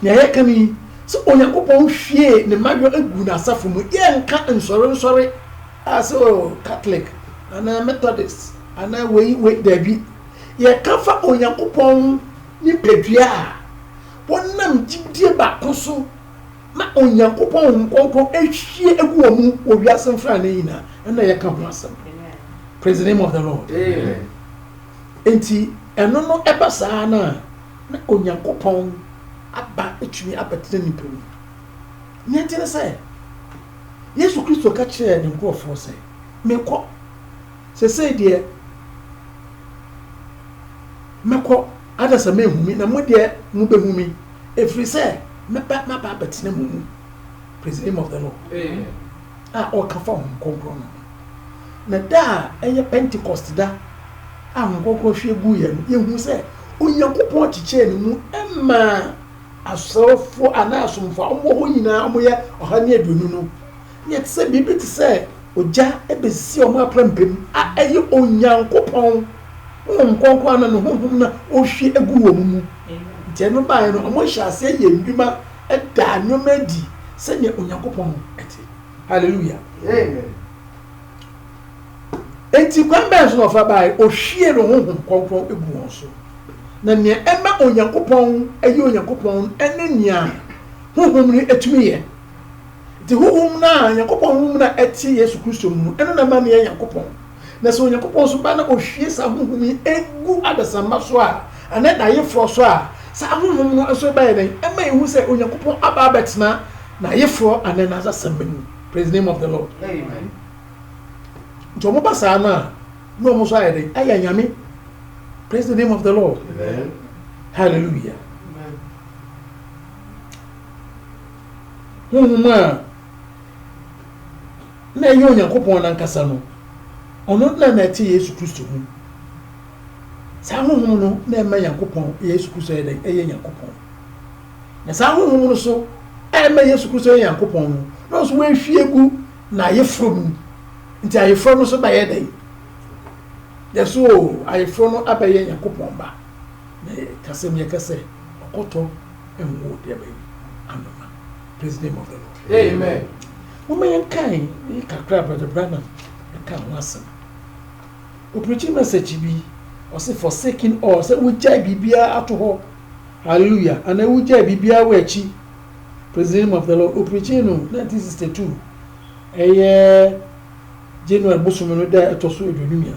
nea yɛka ni sɛ Onyankopɔn hwie ne madwo egu n'asafo mu yɛnka nsɔre a sɛ Catholic anaa Methodist anaa wei dabi yɛka fa Onyankopɔn nipadua a wɔnam gyidie baako so ma Onyankopɔn nkɔnkɔn ehwie egu wɔn mu wɔ wiase mfra ne nyinaa ɛna yɛka ho asɛm praise the name of the Lord amen enti ɛno no ɛba saa na Onyankopɔn aba etumi abatena nipa mu nea nti ne sɛ Yesu Kristo ka kyerɛ ne nkurɔfoɔ sɛ mekɔ sɛsɛ deɛ mekɔ adasa mehumi na mo deɛ mo behumi ɛfiri sɛ maba abatena mu mu praise the name of the Lord amen a ɔka fa ho nkɔnkɔn no na da a ɛyɛ Pentecost da a ho nkɔnkɔn hwie gu yɛ no yɛhu sɛ Onyankopɔn kyekyɛ ne mu ɛma asɔfo ana asomfo ɔmo ho nyinaa ɔmo yɛ ɔha ne aduonu no yɛ te sɛ biribi te sɛ ogya ebesi ɔmo aprampam a ɛyɛ onyankopɔn honhom kɔnkɔn ana no honhom na ɔhwie egu wɔn mu nti ɛno baeɛ no ɔmo hyɛ ase yɛ ndwuma ɛda nneɛma adi sɛnea onyankopɔn ɛte hallelujah Amen. enti kwan bɛn so na ɔfa baeɛ ɔhwie no honhom kɔnkɔn egu wɔn so na nea ɛma onyankopɔn ɛyɛ onyankopɔn ɛne nea honhom no etumi yɛ nti honhom na onyankopɔn honhom na ɛte Yesu Kristo mu ɛno na ma ne yɛ onyankopɔn na sɛ onyankopɔn so ba na ɔhwie saa honhom yi egu adasamma so a ana n'ayeforɔ so a saa honhom no nso bɛyɛ dɛn ɛma ehu sɛ onyankopɔn aba abɛtena n'ayeforɔ ana n'asasɛm mu praise the name of the Lord Amen. nti ɔmo ba saa no a na ɔmo so ayɛ dɛn ayɛ nyame praise the name of the Lord Amen. hallelujah honhom a na ɛyɛ onyankopɔn nankasa no ɔno na ɛte Yesu Kristo mu saa honhom no na ɛma Nyankopɔn Yesu Kristo yɛ dɛn ɛyɛ Nyankopɔn na saa honhom no so ɛma Yesu Kristo yɛ Nyankopɔn no na ɔso wɔahwie gu na ayeforo mu nti ayeforo no so bɛyɛ dɛn yɛso ayeforo no abɛyɛ Nyankopɔn ba na kasɛm yɛ kɛsɛ ɔkɔtɔ ɛnwo deɛ bɛyɛ anoma praise the name of the Lord Amen. mama yɛnkan yi kakra Brother Branham ɛka ho asɛm opreaching message bi ɔsɛ forsaking all sɛ wogyae biribiara ato hɔ hallelujah ana wogyae biribiara wɔ akyi praise the name of the Lord opreaching no 1962 ɛyɛ January bosom no da ɛtɔ so 23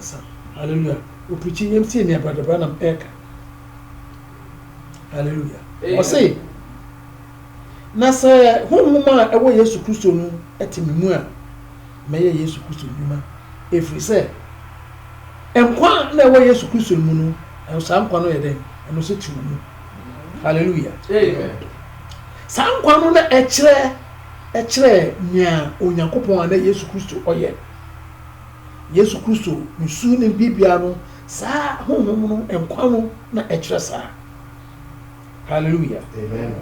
hallelujah opreaching yɛm tie nea Brother Branham ɛka hallelujah ɔsɛ na sɛ honhom a ɛwɔ Yesu Kristo no ɛte me mu a mɛyɛ Yesu Kristo nnwuma ɛfiri sɛ nkwa na ɛwɔ Yesu Kristo mu no saa nkwa no yɛ dɛn ɛno so te mu hallelujah Amen. saa nkwa no na ɛkyerɛ nea Onyankopɔn a na Yesu Kristo ɔyɛ Yesu Kristo nsu ne bibia no saa honhom no nkwa no na ɛkyerɛ saa hallelujah Amen.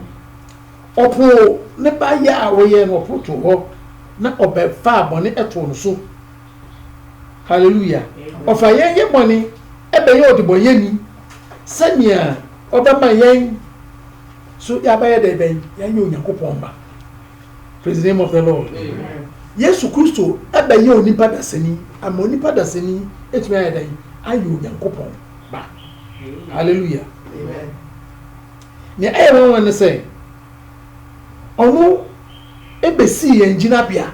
ɔpo ne ba yɛ a wɔyɛ no ɔpo to hɔ na ɔbɛfa abɔne ɛto no so hallelujah ɔfa yɛn yɛ bɔne ɛbɛyɛ ɔdebɔyɛni sɛnea ɔbɛma yɛn so yɛabɛyɛ dɛ bɛn yɛanyɛ Onyankopɔn ba praise the name of the Lord Amen. Yesu Kristo ɛbɛyɛ onipa dasani ama onipa dasani ɛtumi ayɛ dɛn ayɛ Onyankopɔn ba hallelujah Amen. nea ɛyɛ wɔn ne sɛ ɔno ebesi yɛn gyinabea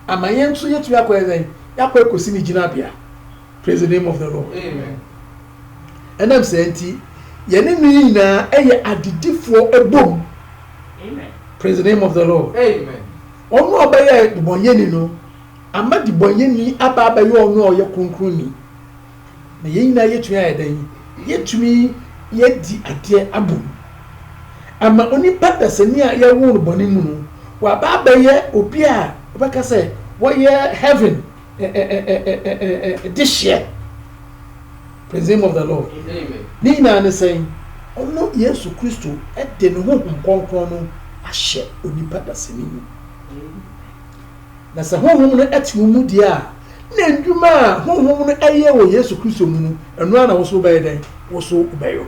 ama yɛn nso yɛtumi akɔ yɛn dɛn yɛakɔ ekosi ne gyinabea praise the name of the Lord Amen. ɛnam sɛ nti yɛne no nyinaa ɛyɛ adidifoɔ ɛbom praise the name of the Lord Amen. ɔno a ɔbɛyɛ dibɔnyɛni no ama dibɔnyɛni aba abɛyɛ ɔno a ɔyɛ kronkronni na yɛn nyinaa yɛtumi ayɛ dɛn yɛtumi yɛdi adeɛ abom ama onipa dasani a yɛwo no bɔne mu no waba abɛyɛ obi a ɔbɛka sɛ wɔyɛ heaven dehyeɛ praise the name of the Lord Amen. ne nyinaa ne sɛn ɔno Yesu Kristo ɛde ne honhom kɔnkɔn no ahyɛ onipa dasani mu na sɛ honhom no ɛte wo mu deɛ a na ndwuma a honhom no ɛyɛ wɔ Yesu Kristo mu no ɛno ara na wo so bɛyɛ dɛn wo so bɛyɛ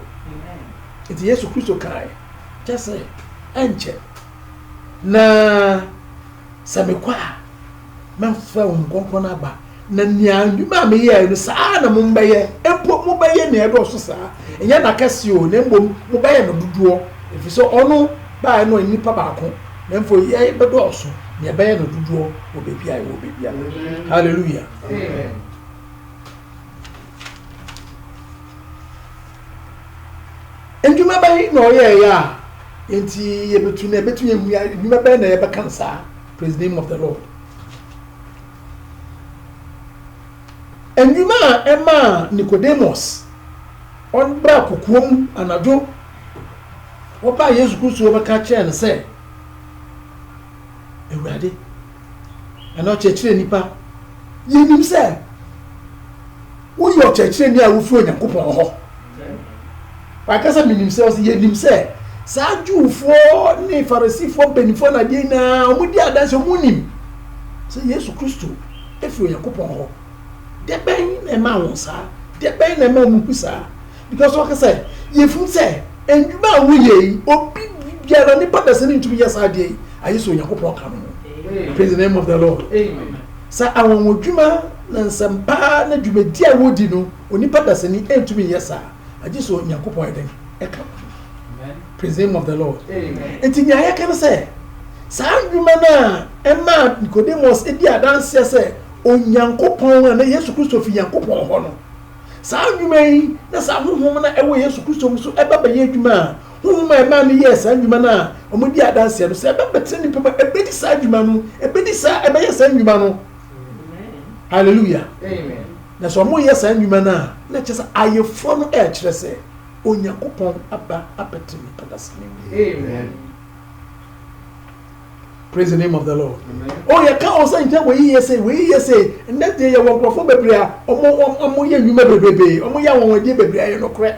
nti Yesu Kristo kae kyɛ sɛ ɛnkyɛ na sɛ mekɔ a mɛmfa wo nkɔnkɔn no aba na nea ndwuma a meyɛɛ no saa na mombɛyɛ mpo mobɛyɛ nea ɛdɔɔso saa ɛnyɛ nakɛse o na mmom mobɛyɛ no dodoɔ ɛfiri sɛ ɔno baeɛ no nnipa baako na mfo yɛ bɛdɔɔso nea ɛbɛyɛ no dodoɔ wɔ baabi a ɛwɔ baabi a hallelujah Amen. ndwuma bɛyi na ɔyɛɛyɛ a nti yɛbɛtu na yɛbɛtu yɛ mu ya ndwuma bɛyɛ na yɛbɛka no saa praise the name of the Lord ndwuma a ɛma Nicodemus ɔbra kokoom anadwo wɔba Yesu Kristo wɔbɛka kyerɛ no sɛ Awurade ɛna ɔkyerɛkyerɛ nipa yɛnim sɛ woyɛ ɔkyerɛkyerɛni a wofiri Onyankopɔn hɔ wakasa menim sɛ ɔsɛ yɛnim sɛ saa Jewfoɔ ne Farisifoɔ mpanimfoɔ na deɛ na ɔmo di adanse ɔmo nim sɛ Yesu Kristo efiri Onyankopɔn hɔ de bɛn na ɛma wɔn saa de bɛn na ɛma ɔmo hu saa because wɔka sɛ yɛfunu sɛ ndwuma a woyɛ yi obi biara nipa dɛsɛ ne ntumi yɛ saa deɛ yi ayɛ sɛ Onyankopɔn ka no ho praise the name of the Lord sɛ awɔn dwuma na nsɛmpa na dwumadi a wodi no onipa dɛsɛ ne ntumi yɛ saa agye sɛ Onyankopɔn ɛdɛn ɛka praise the name of the Lord enti nya yɛ ka no sɛ saa ndwuma na ɛma Nicodemus edi adanse sɛ Onyankopɔn a na Yesu Kristo fi Nyankopɔn hɔ no saa ndwuma yi na saa honhom na ɛwɔ Yesu Kristo mu so ɛba bɛyɛ adwuma a honhom a ɛma no yɛ saa ndwuma na ɔmo di adanse no sɛ ɛba bɛtɛ nipa ma ɛbɛdi saa ndwuma no ɛbɛdi saa ɛbɛyɛ saa ndwuma no hallelujah amen na so ɔmo yɛ saa ndwuma na kyerɛ sɛ ayefo no ɛkyerɛ sɛ Onyankopɔn aba apɛtɛ nipa da sɛ amen praise the name of the Lord amen oh yɛ ka ɔsɛ nkyɛn wɔ yiyɛ sɛ ndɛ deɛ yɛ wɔ nkurɔfo bebree a ɔmo yɛ ndwuma bebree ɔmo yɛ anwɔnwadeɛ bebree ayɛ nokorɛ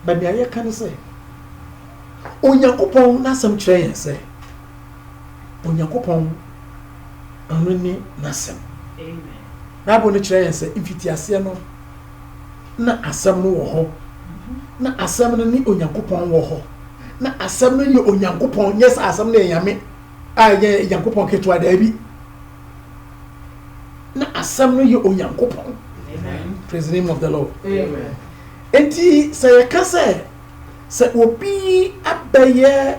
bɛbi ayɛ ka no sɛ Onyankopɔn n'asɛm kyerɛ yɛn sɛ Onyankopɔn ɔno ne n'asɛm Bible no kyerɛ yɛn sɛ mfitiaseɛ no na asɛm no wɔ hɔ na asɛm no ne Onyankopɔn wɔ hɔ na asɛm no yɛ Onyankopɔn nyɛ sɛ asɛm no yɛ Nyame a yɛ Onyankopɔn ketewa daabi na asɛm no yɛ Onyankopɔn praise the name of the Lord amen enti sɛ yɛka sɛ obi abɛyɛ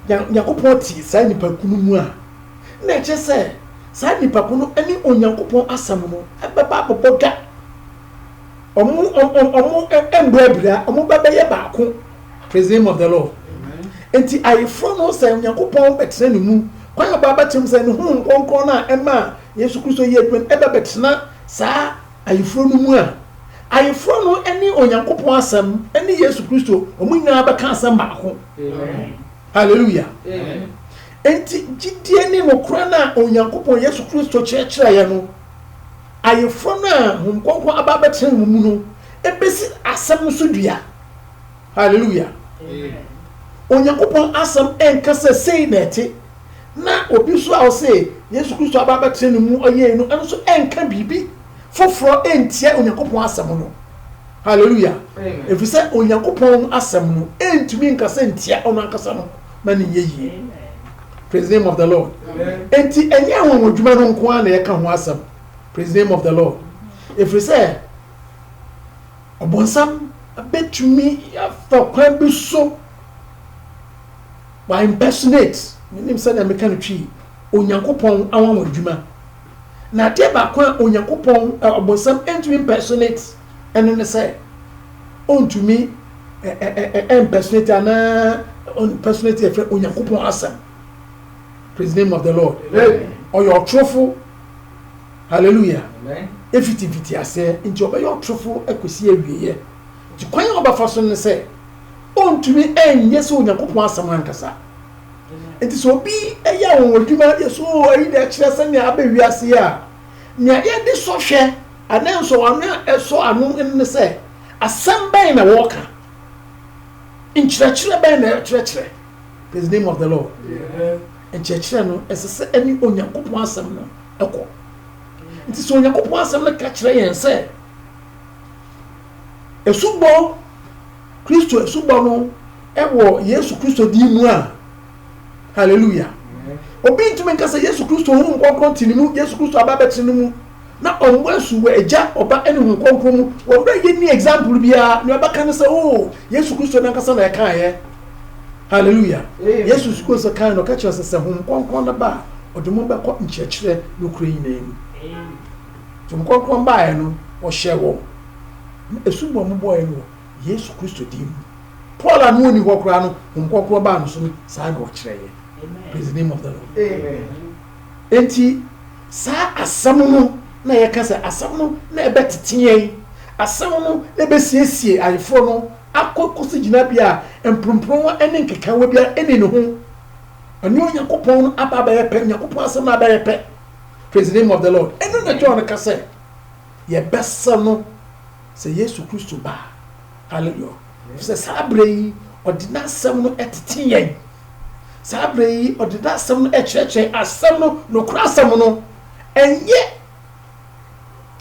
Onyankopɔn ti saa nipa kunu mu a na ɛkyɛ sɛ saa nipa kunu ne Onyankopɔn asɛm no ɛbɛba abɔbɔ dwa ɔmo ɛmbrɛbra ɔmo bɛbɛyɛ baako praise the name of the Lord enti ayeforo no sɛ Onyankopɔn bɛtena ne mu kwan ɔba bɛtem sɛ ne ho nkɔnkɔn na ɛma Yesu Kristo yɛ adwuma ɛbɛ bɛtena saa ayeforo no mu a ayeforo no ne Onyankopɔn asɛm ne Yesu Kristo ɔmo nyinaa bɛka asɛm baako hallelujah enti gyidie ne nokora na Onyankopɔn Yesu Kristo kyerɛkyerɛ yɛ no ayeforo no a ho nkɔnkɔn aba bɛtena ne mu no ebesi asɛm no so dua hallelujah Onyankopɔn asɛm ɛnka sɛ sei na ɛte na obi so a ɔsɛ Yesu Kristo aba bɛtena ne mu ɔyɛ no ɛno so ɛnka biribi foforɔ ɛntia Onyankopɔn asɛm no hallelujah ɛfiri sɛ Onyankopɔn asɛm no ɛntumi nkasa ntia ɔno ankasa no ma ne yɛ yie praise the name of the Lord enti ɛnyɛ ahonhodwuma no nko a na yɛka ho asɛm praise the name of the Lord ɛfiri sɛ ɔbɔnsam bɛtumi afa kwan bi so by impersonate menim sɛ na meka no twi Onyankopɔn awɔnwadwuma na adeɛ baako a Onyankopɔn ɔbɔnsam ɛntumi impersonate ɛno ne sɛ ɔntumi impersonate anaa impersonate yɛfrɛ Onyankopɔn asɛm praise the name of the Lord ɔyɛ ɔtorofo hallelujah efiti asɛ nti ɔbɛyɛ ɔtorofo akɔsi awieɛ nti kwan a ɔbɛfa so ne sɛ ɔntumi ɛnyɛ sɛ Onyankopɔn asɛm ankasa nti sɛ obi ɛyɛ wɔn adwuma yɛ so ayi da kyerɛ sɛ nea aba wiase a nea yɛde sɔ hwɛ anan so ano ɛsɔ ano ne sɛ asɛm bɛn na wɔka nkyerɛkyerɛ bɛn na ɛkyerɛkyerɛ praise the name of the Lord nkyerɛkyerɛ no ɛsɛ sɛ ɛne Onyankopɔn asɛm no ɛkɔ nti sɛ Onyankopɔn asɛm no ka kyerɛ yɛn sɛ esubɔ Kristo esubɔ no ɛwɔ Yesu Kristo din mu a hallelujah obi ntumi nka sɛ Yesu Kristo ho nkɔnkɔn ti ne mu Yesu Kristo aba bɛte ne mu na ɔmo asu wɔ agya ɔba ɛne ho nkɔnkɔn mu wɔn bɛ yɛ ni example biara na ɔbɛka ne sɛ oh Yesu Kristo nankasa na ɛka yɛ hallelujah Yesu Kristo kan no ka kyerɛ sɛ ho nkɔnkɔn na ba ɔde mo bɛkɔ nkyerɛkyerɛ no kura nyinaa mu to nkɔnkɔn baeɛ no ɔhyɛ wɔn esubɔ mo bɔɔ no Yesu Kristo din mu Paul anu oni hɔ kura no nkɔnkɔn baa no so no saa na ɔkyerɛ yɛ praise the name of the Lord amen enti saa asɛm no na yɛka sɛ asɛm no na ɛbɛtete yɛn asɛm no na ɛbɛsiesie ayeforo no akɔ kɔsi gyina bi a mprompron ɛne nkekawa bi ɛne ne ho ɛne Onyankopɔn no aba bɛyɛ pɛ Onyankopɔn asɛm no aba bɛyɛ pɛ praise the name of the Lord ɛno na John ka sɛ yɛbɛsɛ no sɛ Yesu Kristo ba hallelujah sɛ saa abere yi ɔde n'asɛm no ɛtete yɛn saa abere yi ɔde n'asɛm no ɛkyerɛkyerɛ asɛm no nokora asɛm no ɛnyɛ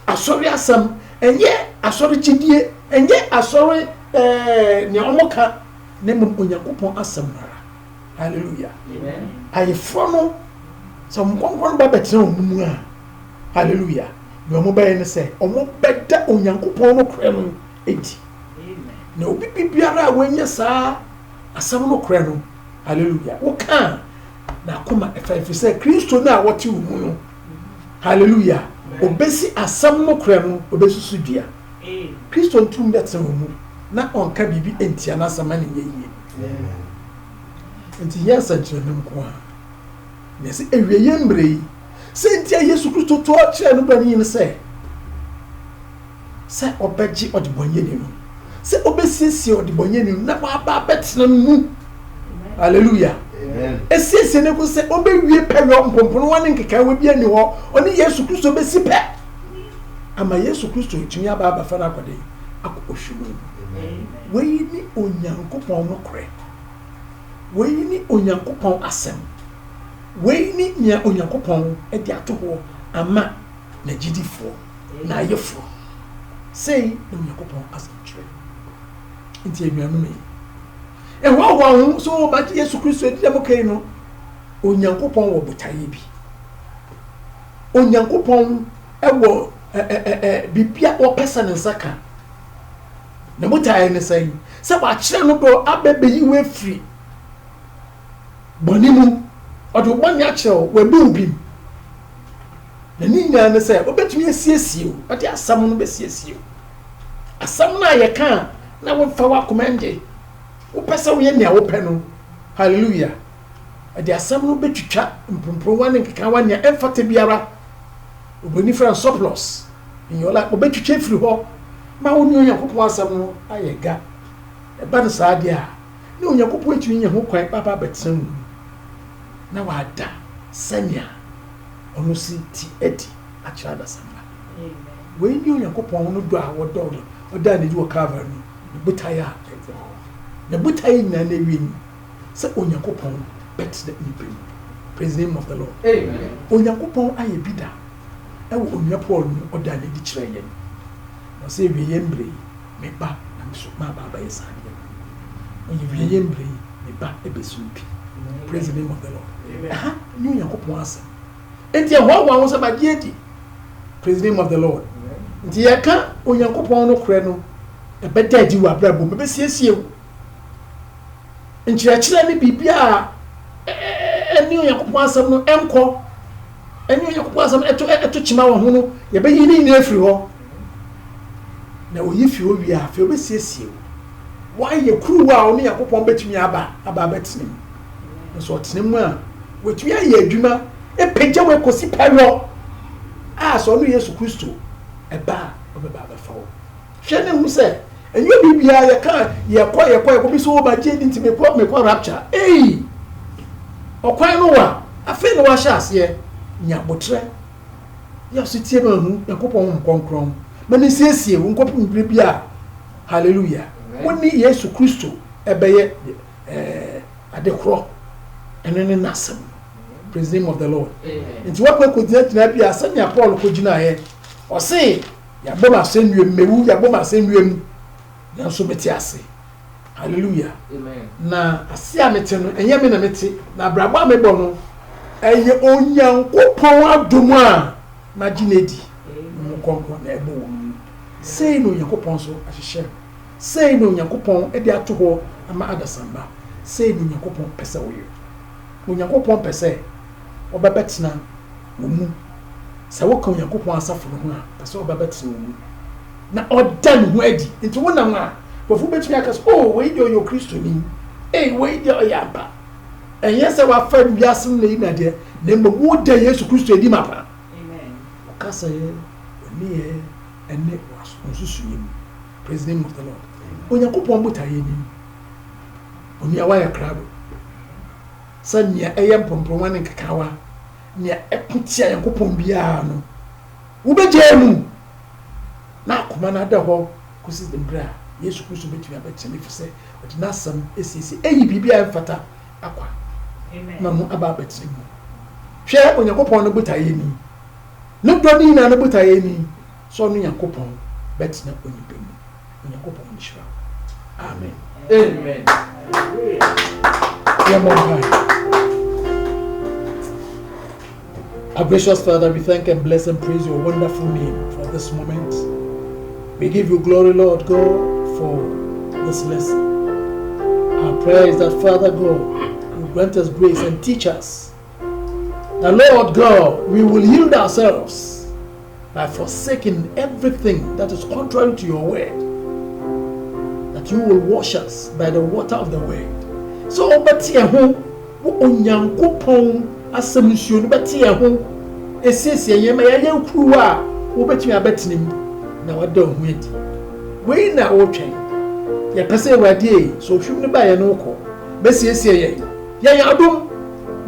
asɔre asɛm ɛnyɛ asɔre gyidie ɛnyɛ asɔre nea ɔmo ka na mmom onyankopɔn asɛm nara hallelujah ayeforɔ no sɛ ɔmo nkɔnkɔn no ba bɛtena ɔmo mu a hallelujah na ɔmo bɛyɛ ne sɛ ɔmo bɛda onyankopɔn no korɛ no edi na obi biara a wɔnyɛ saa asɛm no korɛ no hallelujah woka na akoma ɛfa ɛfiri sɛ kristo no a wɔte wo mu no hallelujah obesi asɛm no korɛ no obesusu dua kristo ntum bɛtena wo mu na ɔnka biribi ntia n'asɛm a ne nyɛ yie nti yɛ nsɛnkyerɛnne nko a na sɛ awieyɛ mmerɛ yi sɛ ntia yesu kristo to kyerɛ no ba ne yini sɛ ɔbɛgye ɔdebɔnyɛni no sɛ ɔbɛsiesie ɔdebɔnyɛni no na waba abɛtena no mu hallelujah esiesie ne ko sɛ ɔbɛwie pɛyɔ mpompono wa ne nkekawa bi ani hɔ ɔne yesu kristo bɛsi pɛ ama yesu kristo tumi aba abafa no akɔde akɔ ɔhwɛ mu wɔyi ne onyankopɔn no korɛ wɔyi ne onyankopɔn asɛm wɔyi ne nea onyankopɔn de ato hɔ ama n'agyidifoɔ n'ayeforɔ sei na onyankopɔn asɛm kyerɛ nti anuanom yi ɛhɔ ho so wɔbagye yesu kristo adi dɛm kai no onyankopɔn wɔ botaeɛ bi onyankopɔn ɛwɔ bibia wɔpɛ sɛ ne nsa ka na botaeɛ ne sɛ sɛ wakyerɛ no dɔ abɛbɛyi wo afiri bɔne mu ɔde wo bɔne akyerɛ wo wabu bi na ne nyinaa ne sɛ wobɛtumi asiesie wo ɔde asɛm no bɛsiesie wo asɛm no a yɛka na womfa w'akoma ngye wopɛ sɛ woyɛ nea wopɛ no hallelujah ɔde asɛm no bɛtwitwa mpomporowa ne nkekawa nea ɛmfata biara obɔni fra surplus nyɔla wobɛtwitwa firi hɔ ma wo ne onyankopɔn asɛm no ayɛ ga ɛba no saa deɛ a ne onyankopɔn atumi nya ho kwan baba bɛtena mu na wada sɛnea ɔno si ti adi akyerɛ adasamba wei ne onyankopɔn no dɔ a wɔdɔ no ɔda ne di wɔ Calvary no ne botaeɛ a ɛwɔ hɔ na botaeɛ nyinaa na awie ni sɛ onyankopɔn bɛtena nipa mu praise the name of the Lord onyankopɔn ayɛ bi da ɛwɔ onua Paul no ɔda ne di kyerɛ yɛn na sɛ wie yɛn mbrɛ me ba na me so ma ba yɛ saa deɛ ɔyɛ wie yɛn mbrɛ me ba ɛbɛsu bi praise the name of the Lord aha ne onyankopɔn asɛm enti ɛhɔ wɔn sɛ ba gye di praise the name of the Lord nti yɛka onyankopɔn no korɛ no ɛbɛda adi wɔ abrabɔ mu bɛsiesie wo nkyerɛkyerɛ ne biribi a ɛne onyankopɔn asɛm no ɛnkɔ ɛne onyankopɔn asɛm ɛto kyima wɔ ho no yɛbɛyi ne nyinaa afiri hɔ na oyi fi hɔ wie a afei wobɛsiesie wo woayɛ kuruwa a ɔne onyankopɔn bɛtumi aba abɛtena mu nso ɔtena mu a wɔtumi ayɛ adwuma ɛpagya wɔ ɛkɔsi pɛyɔ a sɛ ɔno yesu kristo ɛba a ɔbɛba abɛfa wo hwɛ ne hu sɛ ɛnyɛ biribiara yɛka yɛkɔ bi sɛ wɔbagye di nti mekɔ rapture ɔkwan no wa afei na wahyɛ aseɛ nya botrɛ yɛ so tie ma hu nyankopɔn ho nkɔnkrɔn ma ne siesie wo nkɔpem bere bi a hallelujah woni yesu kristo ɛbɛyɛ adekorɔ ɛno ne nasɛm praise the name of the Lord nti wakɔ kɔgyinagyina bi a sɛnea Paul kɔgyinaeɛ ɔse yɛabɔ ma asɛnnua mmewu yɛabɔ ma asɛnnua mu nanso mete ase hallelujah na ase a mete no ɛnyɛ me na mete na abrabɔ a mebɔ no ɛyɛ onyankopɔn adom a magye no adi nkɔnkɔn na ɛbɔ wɔ mu sei na onyankopɔn so ahyehyɛ sei na onyankopɔn de ato hɔ ama adasamba sei na onyankopɔn pɛ sɛ woyɛ onyankopɔn pɛ sɛ ɔbɛbɛtena wɔ mu sɛ woka onyankopɔn asafo no ho a pɛ sɛ ɔbɛbɛtena wɔ mu na ɔda ne ho adi nti wonam a bɔfo bɛtumi aka sɛ wei deɛ ɔyɛ kristoni wei deɛ ɔyɛ ampa ɛnyɛ sɛ wafa wiase no na yi nadeɛ na mmom woda yesu kristo adi ma pa ɔka sɛ ɔneyɛ ɛne nsusuyɛ mu praise the name of the Lord onyankopɔn botaeɛ nim onua wayɛ krado sɛ nea ɛyɛ mpɔmpɔnwa ne nkekawa nea ɛko tia nyankopɔn biara no wobɛgyaa mu na akoma no ada hɔ kɔsi de mbrɛ a Yesu Kristo betumi abetene fi sɛ ɔde n'asɛm esiesie eyi biribi a mfata akwa na no aba abetene mu hwɛ Onyankopɔn no botaeɛ ni ne dɔ ni na ne botaeɛ ni so no Onyankopɔn betene onipa mu Onyankopɔn nhyira amen Amen. Our gracious Father, we thank and bless and praise your wonderful name for this moment. We give you glory, Lord God, for this lesson. Our prayer is that, Father God, you grant us grace and teach us that, Lord God, we will yield ourselves by forsaking everything that is contrary to your word, that you will wash us by the water of the word. So, Onyankopɔn asɛm nsuo no bɛte yɛn ho esiesie yɛn ma yɛyɛ kuruwa a wobɛtumi abɛtena mu na wada ho adi wei na wotwɛn yɛpɛ sɛ Awurade so hwim no ba yɛn no kɔ bɛsiesie yɛn adom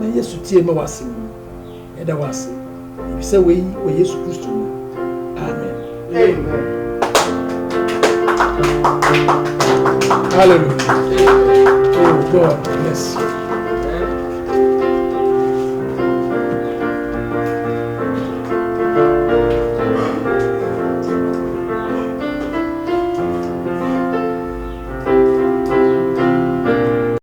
na Yesu tie ma wase mu yɛda wase ebisɛ wei wɔ Yesu Kristo mu amen. Amen. Hallelujah. Oh God bless you.